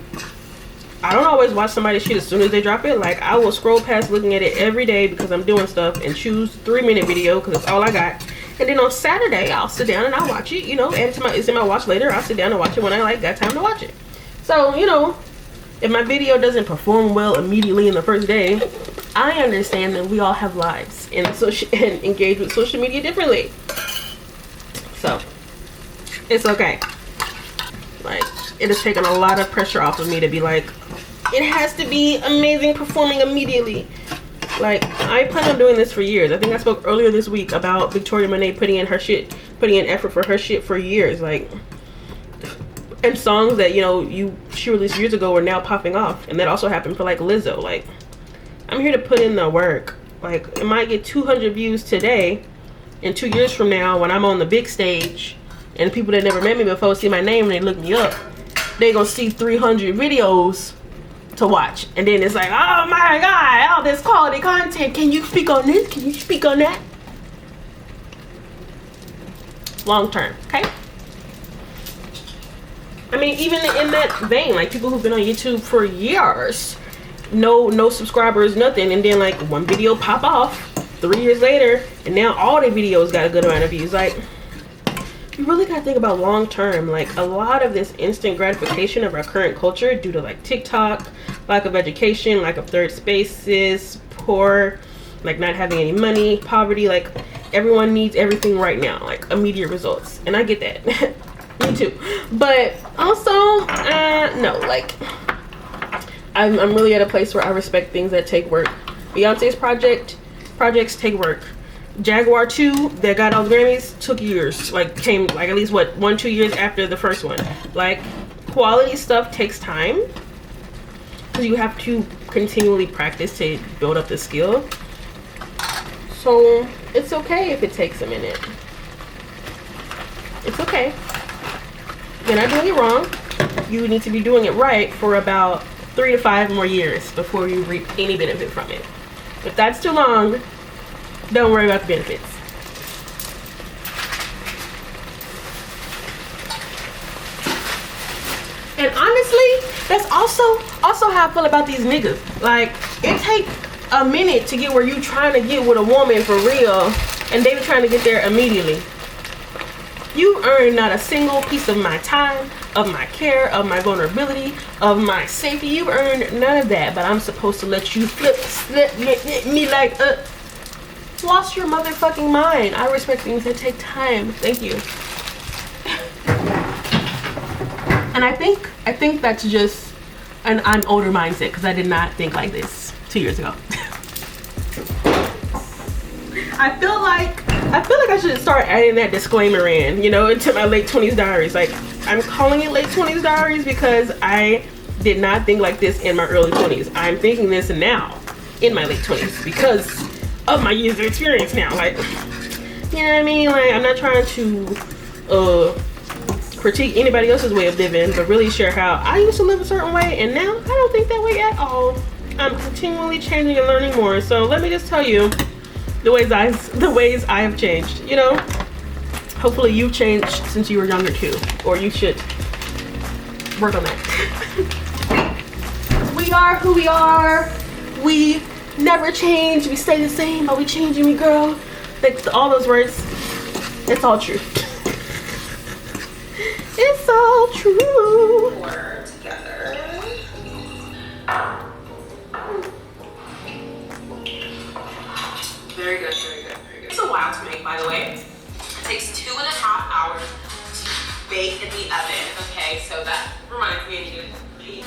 I don't always watch somebody's shit as soon as they drop it. Like, I will scroll past looking at it every day because I'm doing stuff and choose 3-minute video because it's all I got. And then on Saturday, I'll sit down and I'll watch it, you know, add it to it's in my watch later. I'll sit down and watch it when I like got time to watch it. So, you know, if my video doesn't perform well immediately in the first day, I understand that we all have lives and engage with social media differently. So, it's okay. Like, it has taken a lot of pressure off of me to be like, it has to be amazing performing immediately. Like, I plan on doing this for years. I think I spoke earlier this week about Victoria Monet putting in effort for her shit for years. Like, and songs that, you know, she released years ago are now popping off. And that also happened for like Lizzo. Like, I'm here to put in the work. Like, it might get 200 views today, and 2 years from now, when I'm on the big stage, and people that never met me before see my name and they look me up, they gonna see 300 videos to watch. And then it's like, oh my God, all this quality content. Can you speak on this? Can you speak on that? Long term, okay? I mean, even in that vein, like people who've been on YouTube for years, no subscribers, nothing, and then like one video pop off 3 years later, and now all the videos got a good amount of views. Like, you really gotta think about long term. Like, a lot of this instant gratification of our current culture, due to like TikTok, lack of education, lack of third spaces, poor, like not having any money, poverty, like everyone needs everything right now, like immediate results. And I get that. Me too. But also, no, like I'm really at a place where I respect things that take work. Beyonce's projects take work. Jaguar 2 that got all the Grammys took years, like came like at least what 1-2 years after the first one. Like, quality stuff takes time because you have to continually practice to build up the skill. So it's okay if it takes a minute. It's okay. You're not doing it wrong. You need to be doing it right for about 3 to 5 more years before you reap any benefit from it. If that's too long, don't worry about the benefits. And honestly, that's also how I feel about these niggas. Like, it take a minute to get where you trying to get with a woman for real, and they were trying to get there immediately. You earn not a single piece of my time, of my care, of my vulnerability, of my safety. You earned none of that, but I'm supposed to let you slip me like lost your motherfucking mind. I respect things that take time. Thank you. And I think that's just an older mindset, because I did not think like this 2 years ago. I feel like I should start adding that disclaimer in, you know, into my late 20s diaries. Like, I'm calling it late 20s diaries because I did not think like this in my early 20s. I'm thinking this now in my late 20s because of my years of experience now. Like, you know what I mean? Like, I'm not trying to critique anybody else's way of living, but really share how I used to live a certain way, and now I don't think that way at all. I'm continually changing and learning more. So let me just tell you the ways I have changed, you know? Hopefully you've changed since you were younger too, or you should work on that. We are who we are. We never change. We stay the same, but we changing me, girl. Like, all those words, it's all true. It's all true. We're together. Very good, very good, very good. It's a while to make, by the way. It takes 2.5 hours to bake in the oven. Okay, so that reminds me I need to eat.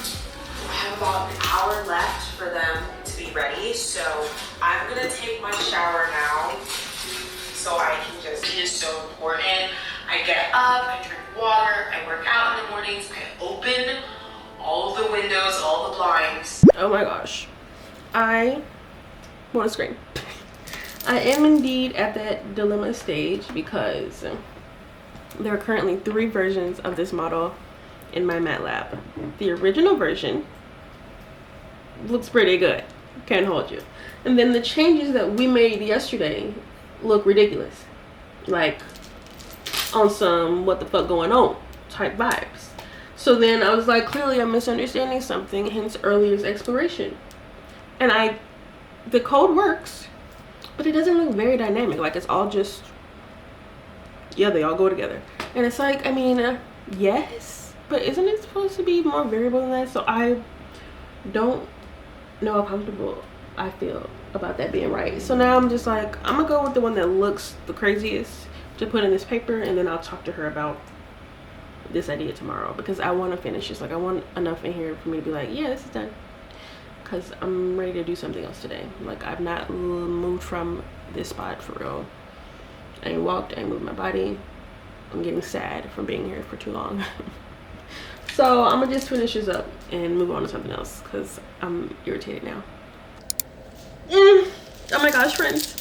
I have about an hour left for them to be ready, so I'm gonna take my shower now so I can just, it is so important. I get up, I drink water, I work out in the mornings, I open all of the windows, all the blinds. Oh my gosh. I want to scream. I am indeed at that dilemma stage because there are currently 3 versions of this model in my MATLAB. The original version looks pretty good, can't hold you. And then the changes that we made yesterday look ridiculous. Like, on some what the fuck going on type vibes. So then I was like, clearly I'm misunderstanding something, hence earlier's exploration. And the code works, but it doesn't look very dynamic. Like, it's all just, yeah, they all go together. And it's like, I mean, yes, but isn't it supposed to be more variable than that? So I don't know how comfortable I feel about that being right. So now I'm just like, I'm gonna go with the one that looks the craziest to put in this paper, and then I'll talk to her about this idea tomorrow, because I want to finish this. Like, I want enough in here for me to be like, yeah, this is done, because I'm ready to do something else today. Like, I've not moved from this spot for real. I ain't walked, I ain't moved my body. I'm getting sad from being here for too long. So I'm gonna just finish this up and move on to something else, because I'm irritated now. Oh my gosh, friends.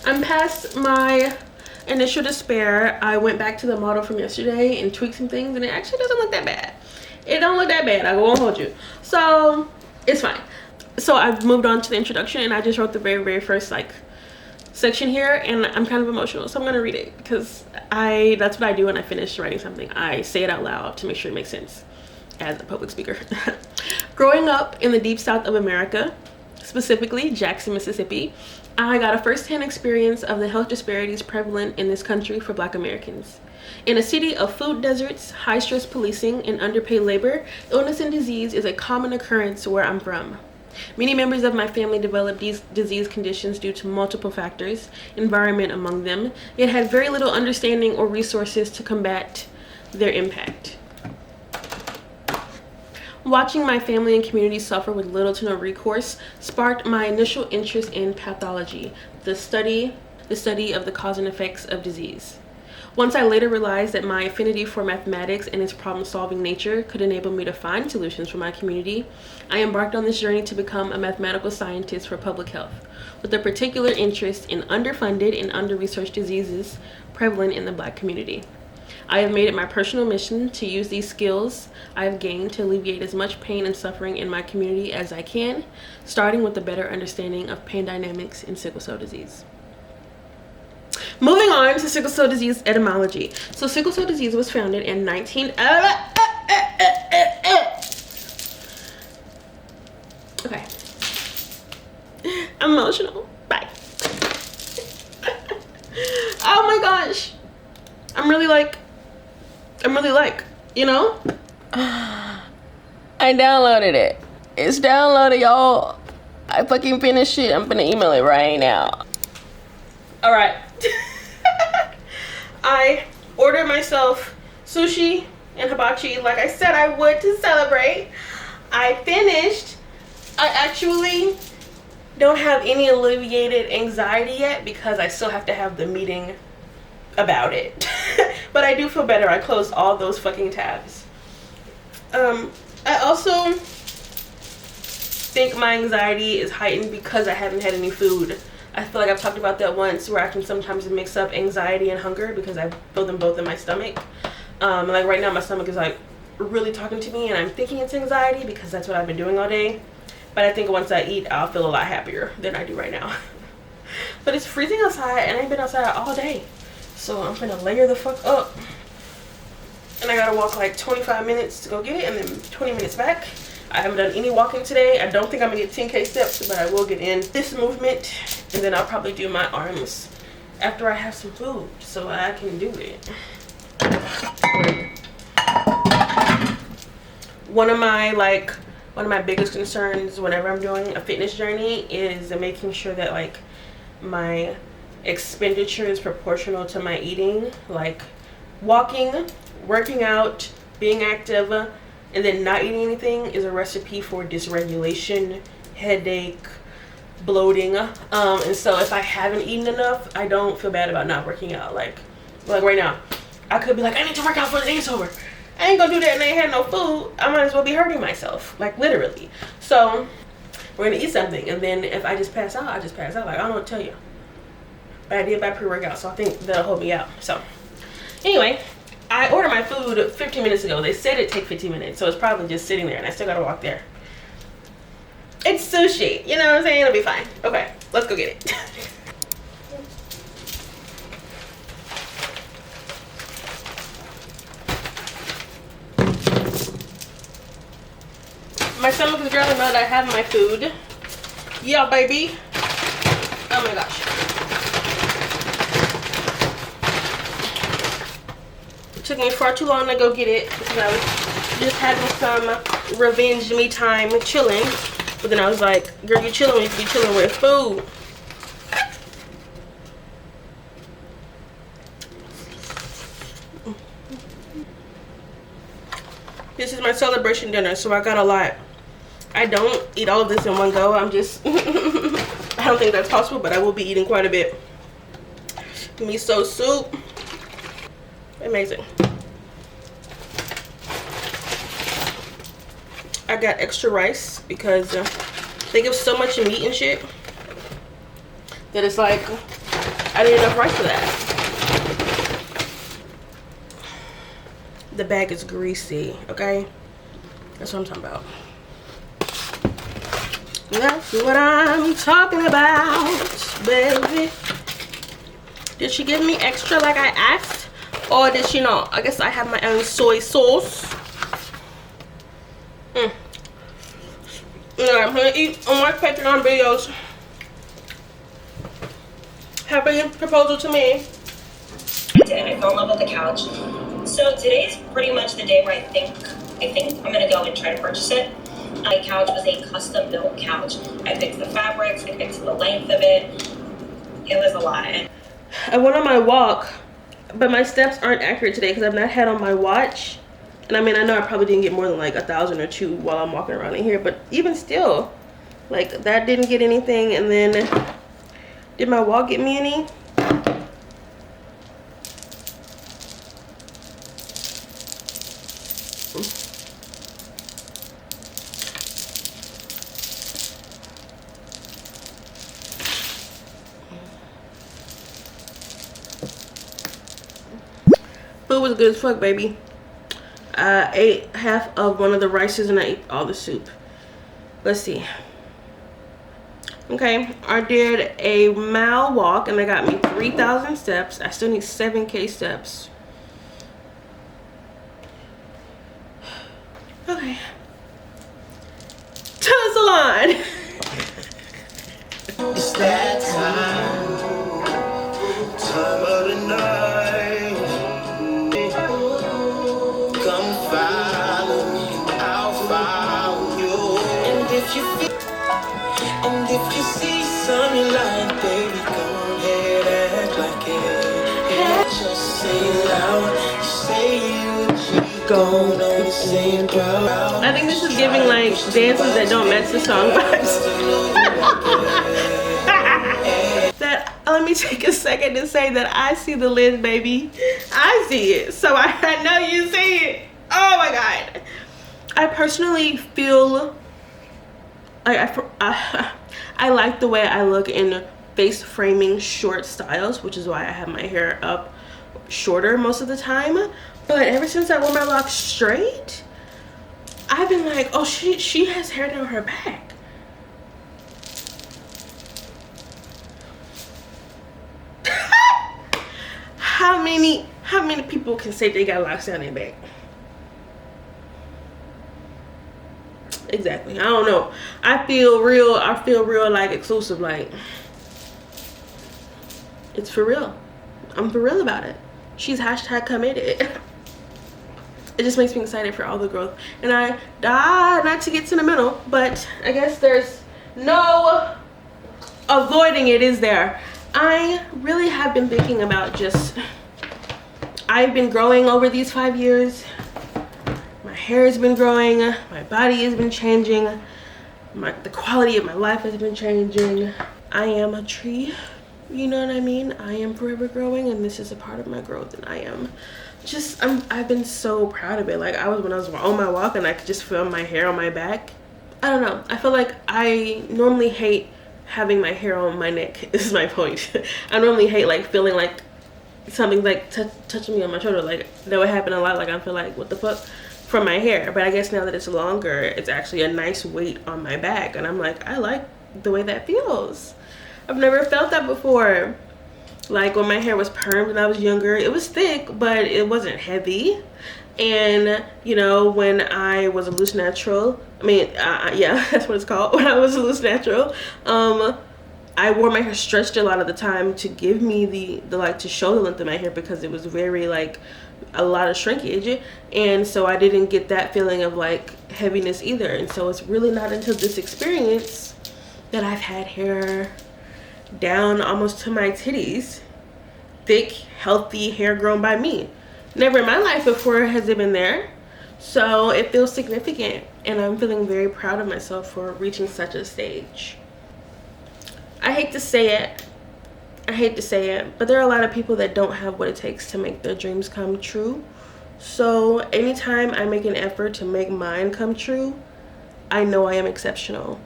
I'm past my initial despair. I went back to the model from yesterday and tweaked some things, and it actually doesn't look that bad. It don't look that bad, I won't hold you. So it's fine. So I've moved on to the introduction, and I just wrote the very first like section here, and I'm kind of emotional, so I'm gonna read it because that's what I do when I finish writing something. I say it out loud to make sure it makes sense as a public speaker. Growing up in the deep south of America, specifically Jackson, Mississippi, I got a first-hand experience of the health disparities prevalent in this country for Black Americans. In a city of food deserts, high-stress policing, and underpaid labor, illness and disease is a common occurrence where I'm from. Many members of my family developed these disease conditions due to multiple factors, environment among them, yet had very little understanding or resources to combat their impact. Watching my family and community suffer with little to no recourse sparked my initial interest in pathology, the study of the cause and effects of disease. Once I later realized that my affinity for mathematics and its problem-solving nature could enable me to find solutions for my community, I embarked on this journey to become a mathematical scientist for public health, with a particular interest in underfunded and under-researched diseases prevalent in the Black community. I have made it my personal mission to use these skills I have gained to alleviate as much pain and suffering in my community as I can, starting with a better understanding of pain dynamics in sickle cell disease. Moving on to sickle cell disease etymology. So sickle cell disease was founded in Okay. I'm emotional. Bye. Oh my gosh. I'm really like, you know? I downloaded it. It's downloaded, y'all. I fucking finished it. I'm gonna email it right now. All right. I ordered myself sushi and hibachi like I said I would to celebrate. I finished. I actually don't have any alleviated anxiety yet because I still have to have the meeting about it. But I do feel better. I closed all those fucking tabs. I also think my anxiety is heightened because I haven't had any food. I feel like I've talked about that once, where I can sometimes mix up anxiety and hunger because I feel them both in my stomach. Like right now my stomach is like really talking to me, and I'm thinking it's anxiety because that's what I've been doing all day. But I think once I eat, I'll feel a lot happier than I do right now. But it's freezing outside, and I've been outside all day. So I'm gonna layer the fuck up. And I gotta walk like 25 minutes to go get it, and then 20 minutes back. I haven't done any walking today. I don't think I'm gonna get 10K steps, but I will get in this movement, and then I'll probably do my arms after I have some food so I can do it. One of my biggest concerns whenever I'm doing a fitness journey is making sure that like my expenditure is proportional to my eating. Like walking, working out, being active, and then not eating anything is a recipe for dysregulation, headache, bloating. And so if I haven't eaten enough, I don't feel bad about not working out. Like right now, I could be like, I need to work out for the day's over. I ain't gonna do that and I ain't had no food. I might as well be hurting myself, like literally. So we're gonna eat something, and then if I just pass out, I just pass out. Like I don't know what to tell you. But I did buy pre-workout, so I think that'll hold me out. So anyway, I ordered my food 15 minutes ago. They said it'd take 15 minutes, so it's probably just sitting there, and I still gotta walk there. It's sushi, you know what I'm saying? It'll be fine. Okay, let's go get it. My stomach is growling now that I have my food. Yeah, baby. Oh my gosh. It took me far too long to go get it because I was just having some revenge me time chilling. But then I was like, girl, you chilling when you could be chilling with food. This is my celebration dinner, so I got a lot. I don't eat all of this in one go. I'm just, I don't think that's possible, but I will be eating quite a bit. Miso soup. Amazing. I got extra rice because they give so much meat and shit. that it's like I didn't enough rice for that. The bag is greasy, okay? That's what I'm talking about. That's what I'm talking about, baby. Did she give me extra like I asked? Or did she not? I guess I have my own soy sauce. Yeah, I'm gonna eat on my Patreon videos. Happy proposal to me. I fell in love with the couch. So today's pretty much the day where I think I'm gonna go and try to purchase it. My couch was a custom built couch. I picked the fabrics, I picked the length of it. It was a lot. I went on my walk, but my steps aren't accurate today because I've not had on my watch. And I mean, I know I probably didn't get more than like 1,000 or 2 while I'm walking around in here, but even still, like that didn't get anything. And then did my walk get me any? Food was good as fuck, baby. I ate half of one of the rices and I ate all the soup. Let's see. Okay, I did a mile walk and I got me 3,000 steps. I still need 7K steps. Okay. To the salon. It's that time of the night. Come follow me, I'll follow you. And if you see something you like, baby, go ahead, act like it. Just say it loud, say you go on the same crowd. I think this is giving like dances that don't match the song vibes. That let me take a second to say that I see the list, baby. I see it, so I know you see it. Oh my god. I personally feel like I like the way I look in face framing short styles, which is why I have my hair up shorter most of the time. But ever since I wore my locks straight, I've been like, oh, she has hair down her back. How many people can say they got locks down their back? Exactly. I don't know. I feel real like exclusive, like it's for real. I'm for real about it. She's hashtag committed. It just makes me excited for all the growth. And I not to get sentimental, but I guess there's no avoiding it, is there? I really have been thinking about just, I've been growing over these 5 years. My hair has been growing, my body has been changing, the quality of my life has been changing. I am a tree, you know what I mean? I am forever growing, and this is a part of my growth, and I've been so proud of it. Like when I was on my walk and I could just feel my hair on my back. I don't know, I feel like I normally hate having my hair on my neck. This is my point. I normally hate like feeling like something like touching me on my shoulder. Like that would happen a lot. Like I feel like, what the fuck, from my hair. But I guess now that it's longer, it's actually a nice weight on my back, and I'm like, I like the way that feels. I've never felt that before. Like when my hair was permed when I was younger, it was thick, but it wasn't heavy. And you know, when I was a loose natural, yeah, that's what it's called. When I was a loose natural, I wore my hair stretched a lot of the time to give me the like to show the length of my hair, because it was very like a lot of shrinkage, and so I didn't get that feeling of like heaviness either. And so it's really not until this experience that I've had hair down almost to my titties, thick, healthy hair grown by me. Never in my life before has it been there. So it feels significant, and I'm feeling very proud of myself for reaching such a stage. I hate to say it, but there are a lot of people that don't have what it takes to make their dreams come true. So anytime I make an effort to make mine come true, I know I am exceptional,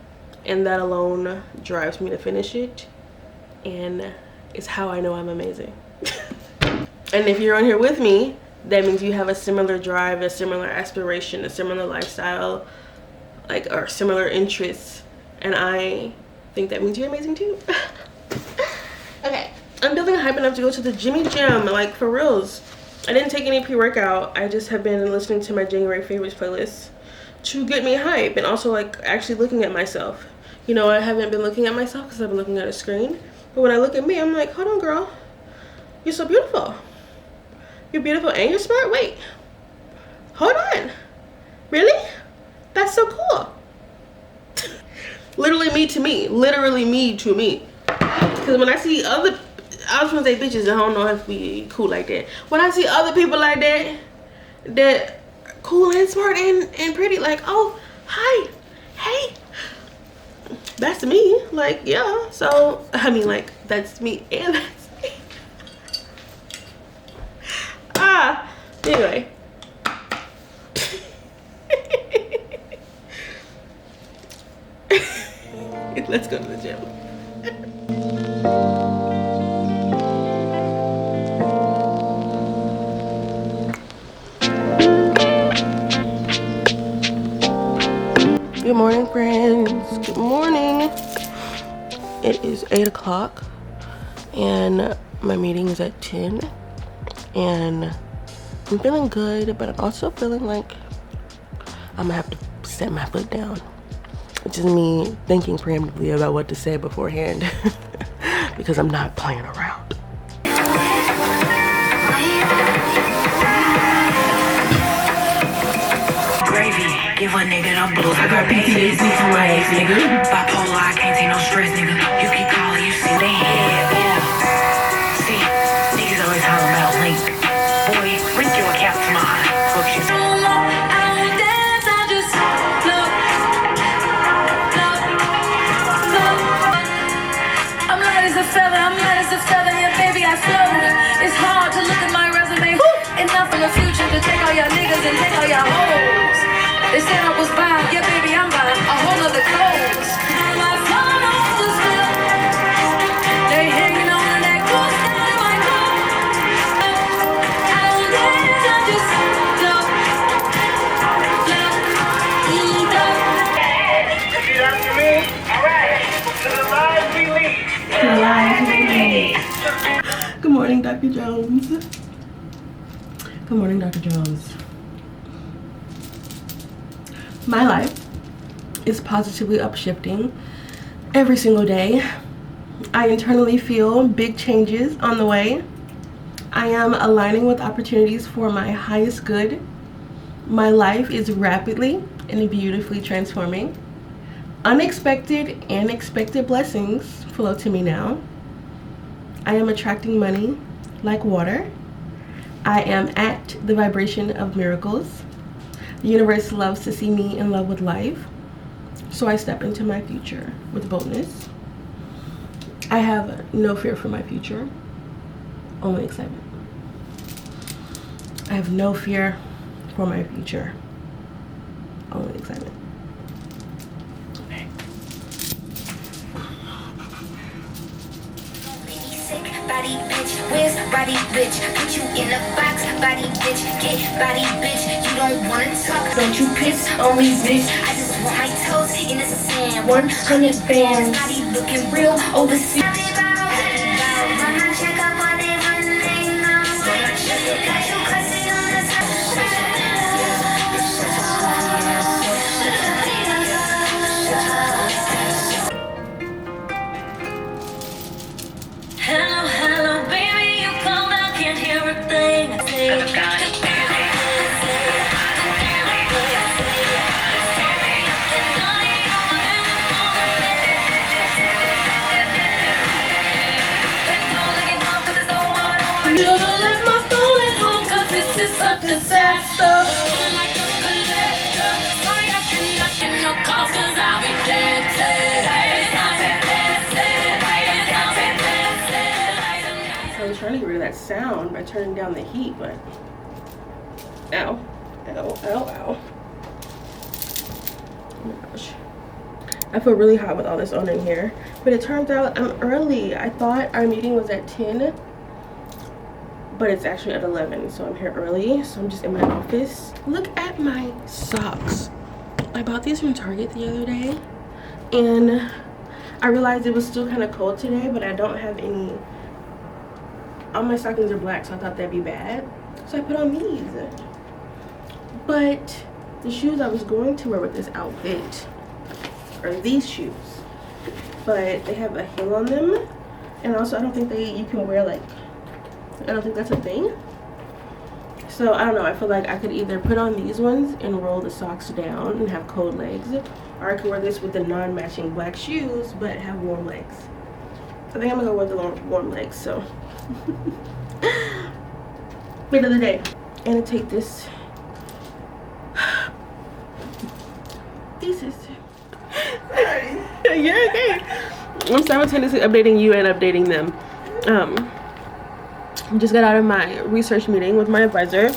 and that alone drives me to finish it. and it's how I know I'm amazing. And if you're on here with me, that means you have a similar drive, a similar aspiration, a similar lifestyle, like, or similar interests, and I think that means you're amazing too. Okay, I'm building hype enough to go to the gym, like, for reals. I didn't take any pre-workout. I just have been listening to my January favorites playlist to get me hype, and also like actually looking at myself. You know, I haven't been looking at myself because I've been looking at a screen, but when I look at me, I'm like, hold on, girl, you're so beautiful. You're beautiful and you're smart. Wait, hold on, really? That's so cool. Literally me to me, literally me to me. Because when I see other, I was gonna say bitches, I don't know if we cool like that. When I see other people like that, that cool and smart and pretty, like, oh, hi, hey, that's me. Like, yeah, so I mean, like, that's me and that's me. Anyway. Let's go to the gym. Good morning, friends. Good morning. It is 8 o'clock and my meeting is at 10, and I'm feeling good, but I'm also feeling like I'm gonna have to set my foot down, which is me thinking preemptively about what to say beforehand because I'm not playing around. Gravy, give a nigga the blues. I got PTSD from my ex, nigga. Bipolar, I can't take no stress, nigga. You keep calling, you see they head, yeah. See, niggas always hollering about link. Boy, link your account to mine. Fuck you. I'm light as a feather, yeah, baby, I float. It's hard to look at my resume. Enough in the future to take all your niggas and take all your hoes. They said I was buying, yeah, baby, I'm buying a whole other clothes. My phone off the step. They hanging on and that goes down my car. I don't dance, I just love. Repeat after me. All right. To the lives we lead. Good morning, Dr. Jones. Good morning, Dr. Jones. My life is positively upshifting every single day. I internally feel big changes on the way. I am aligning with opportunities for my highest good. My life is rapidly and beautifully transforming. Unexpected and expected blessings flow to me now. I am attracting money like water. I am at the vibration of miracles. The universe loves to see me in love with life, so I step into my future with boldness. I have no fear for my future, only excitement. I have no fear for my future, only excitement. Okay. Body bitch, where's body bitch? Put you in a box, body bitch, get body bitch. You don't wanna talk, don't you piss on me, bitch. I just want my toes in the sand, 100 bands. Body looking real overseas. Hello, baby, you called, I can't hear a thing. Left my phone at home 'cause this is a disaster. Sorry, I cannot get no calls 'cause I'll be dead today. So I was trying to get rid of that sound by turning down the heat, but ow, ow, ow, ow. Oh my gosh. I feel really hot with all this on in here. But it turns out I'm early. I thought our meeting was at 10, but it's actually at 11. So I'm here early. So I'm just in my office. Look at my socks. I bought these from Target the other day. And I realized it was still kind of cold today, but I don't have any. All my stockings are black, so I thought that'd be bad. So I put on these. But the shoes I was going to wear with this outfit are these shoes, but they have a heel on them, and also I don't think you can wear, like, I don't think that's a thing. So I don't know, I feel like I could either put on these ones and roll the socks down and have cold legs, or I could wear this with the non-matching black shoes but have warm legs. I think I'm gonna go with the warm legs. So bit of the day. I'm gonna take this thesis. You're okay. I'm simultaneously updating you and updating them. Just got out of my research meeting with my advisor,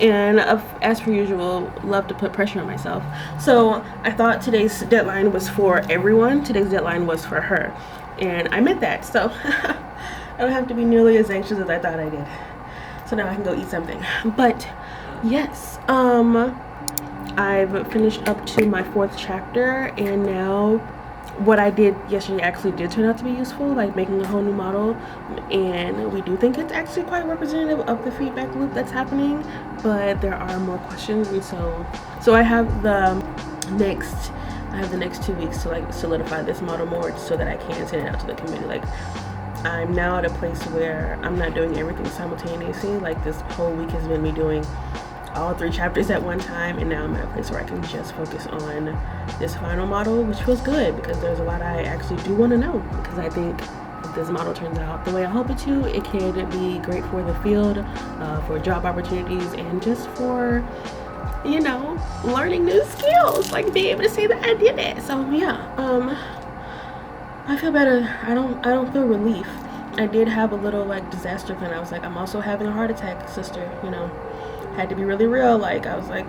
and as per usual, love to put pressure on myself. So I thought today's deadline was for everyone. Today's deadline was for her, and I met that. So I don't have to be nearly as anxious as I thought I did. So now I can go eat something. But yes, I've finished up to my 4th chapter, and now what I did yesterday actually did turn out to be useful, like making a whole new model, and we do think it's actually quite representative of the feedback loop that's happening, but there are more questions. And so I have the next 2 weeks to like solidify this model more so that I can send it out to the committee. Like, I'm now at a place where I'm not doing everything simultaneously. Like, this whole week has been me doing all 3 chapters at one time, and now I'm at a place where I can just focus on this final model, which feels good because there's a lot I actually do want to know, because I think if this model turns out the way I hope it to, it can be great for the field, for job opportunities, and just for, you know, learning new skills, like being able to say that I did it. So yeah, I feel better. I don't feel relief. I did have a little like disaster plan. I was like, I'm also having a heart attack, sister, you know. Had to be really real. Like, I was like,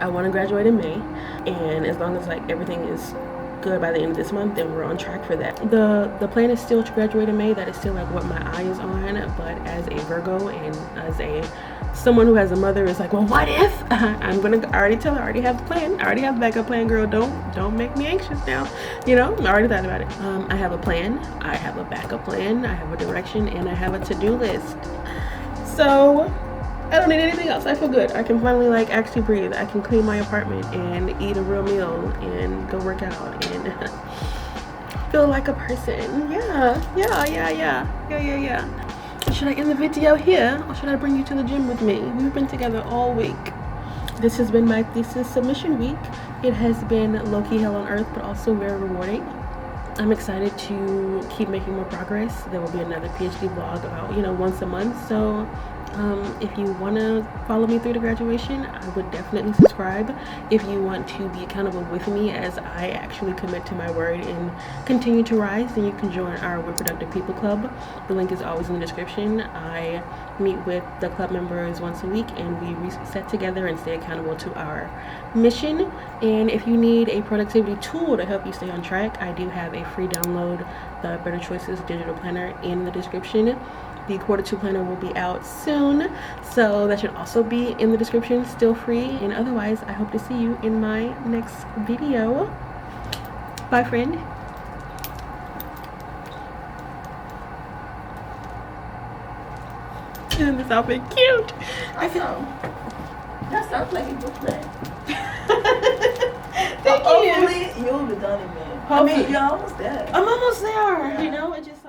I want to graduate in May, and as long as like everything is good by the end of this month, then we're on track for that. The plan is still to graduate in May. That is still like what my eye is on. But as a Virgo and as someone who has a mother, is like, well, what if? I already have the plan. I already have the backup plan, girl. Don't make me anxious now. You know, I already thought about it. I have a plan. I have a backup plan. I have a direction, and I have a to-do list. So I don't need anything else. I feel good. I can finally like actually breathe. I can clean my apartment and eat a real meal and go work out and feel like a person. Yeah. Should I end the video here, or should I bring you to the gym with me? We've been together all week. This has been my thesis submission week. It has been low-key hell on earth, but also very rewarding. I'm excited to keep making more progress. There will be another PhD vlog about, you know, once a month. So if you want to follow me through to graduation, I would definitely subscribe. If you want to be accountable with me as I actually commit to my word and continue to rise, then you can join our We're Productive People Club. The link is always in the description. I meet with the club members once a week, and we reset together and stay accountable to our mission. And if you need a productivity tool to help you stay on track, I do have a free download, the Better Choices digital planner, in the description. The Q2 planner will be out soon, so that should also be in the description, still free. And otherwise, I hope to see you in my next video. Bye, friend. Isn't this outfit cute? I feel. That sounds like a good plan. Thank you. Hopefully, you'll be done in May. I mean, you're almost there. I'm almost there. You know, it just.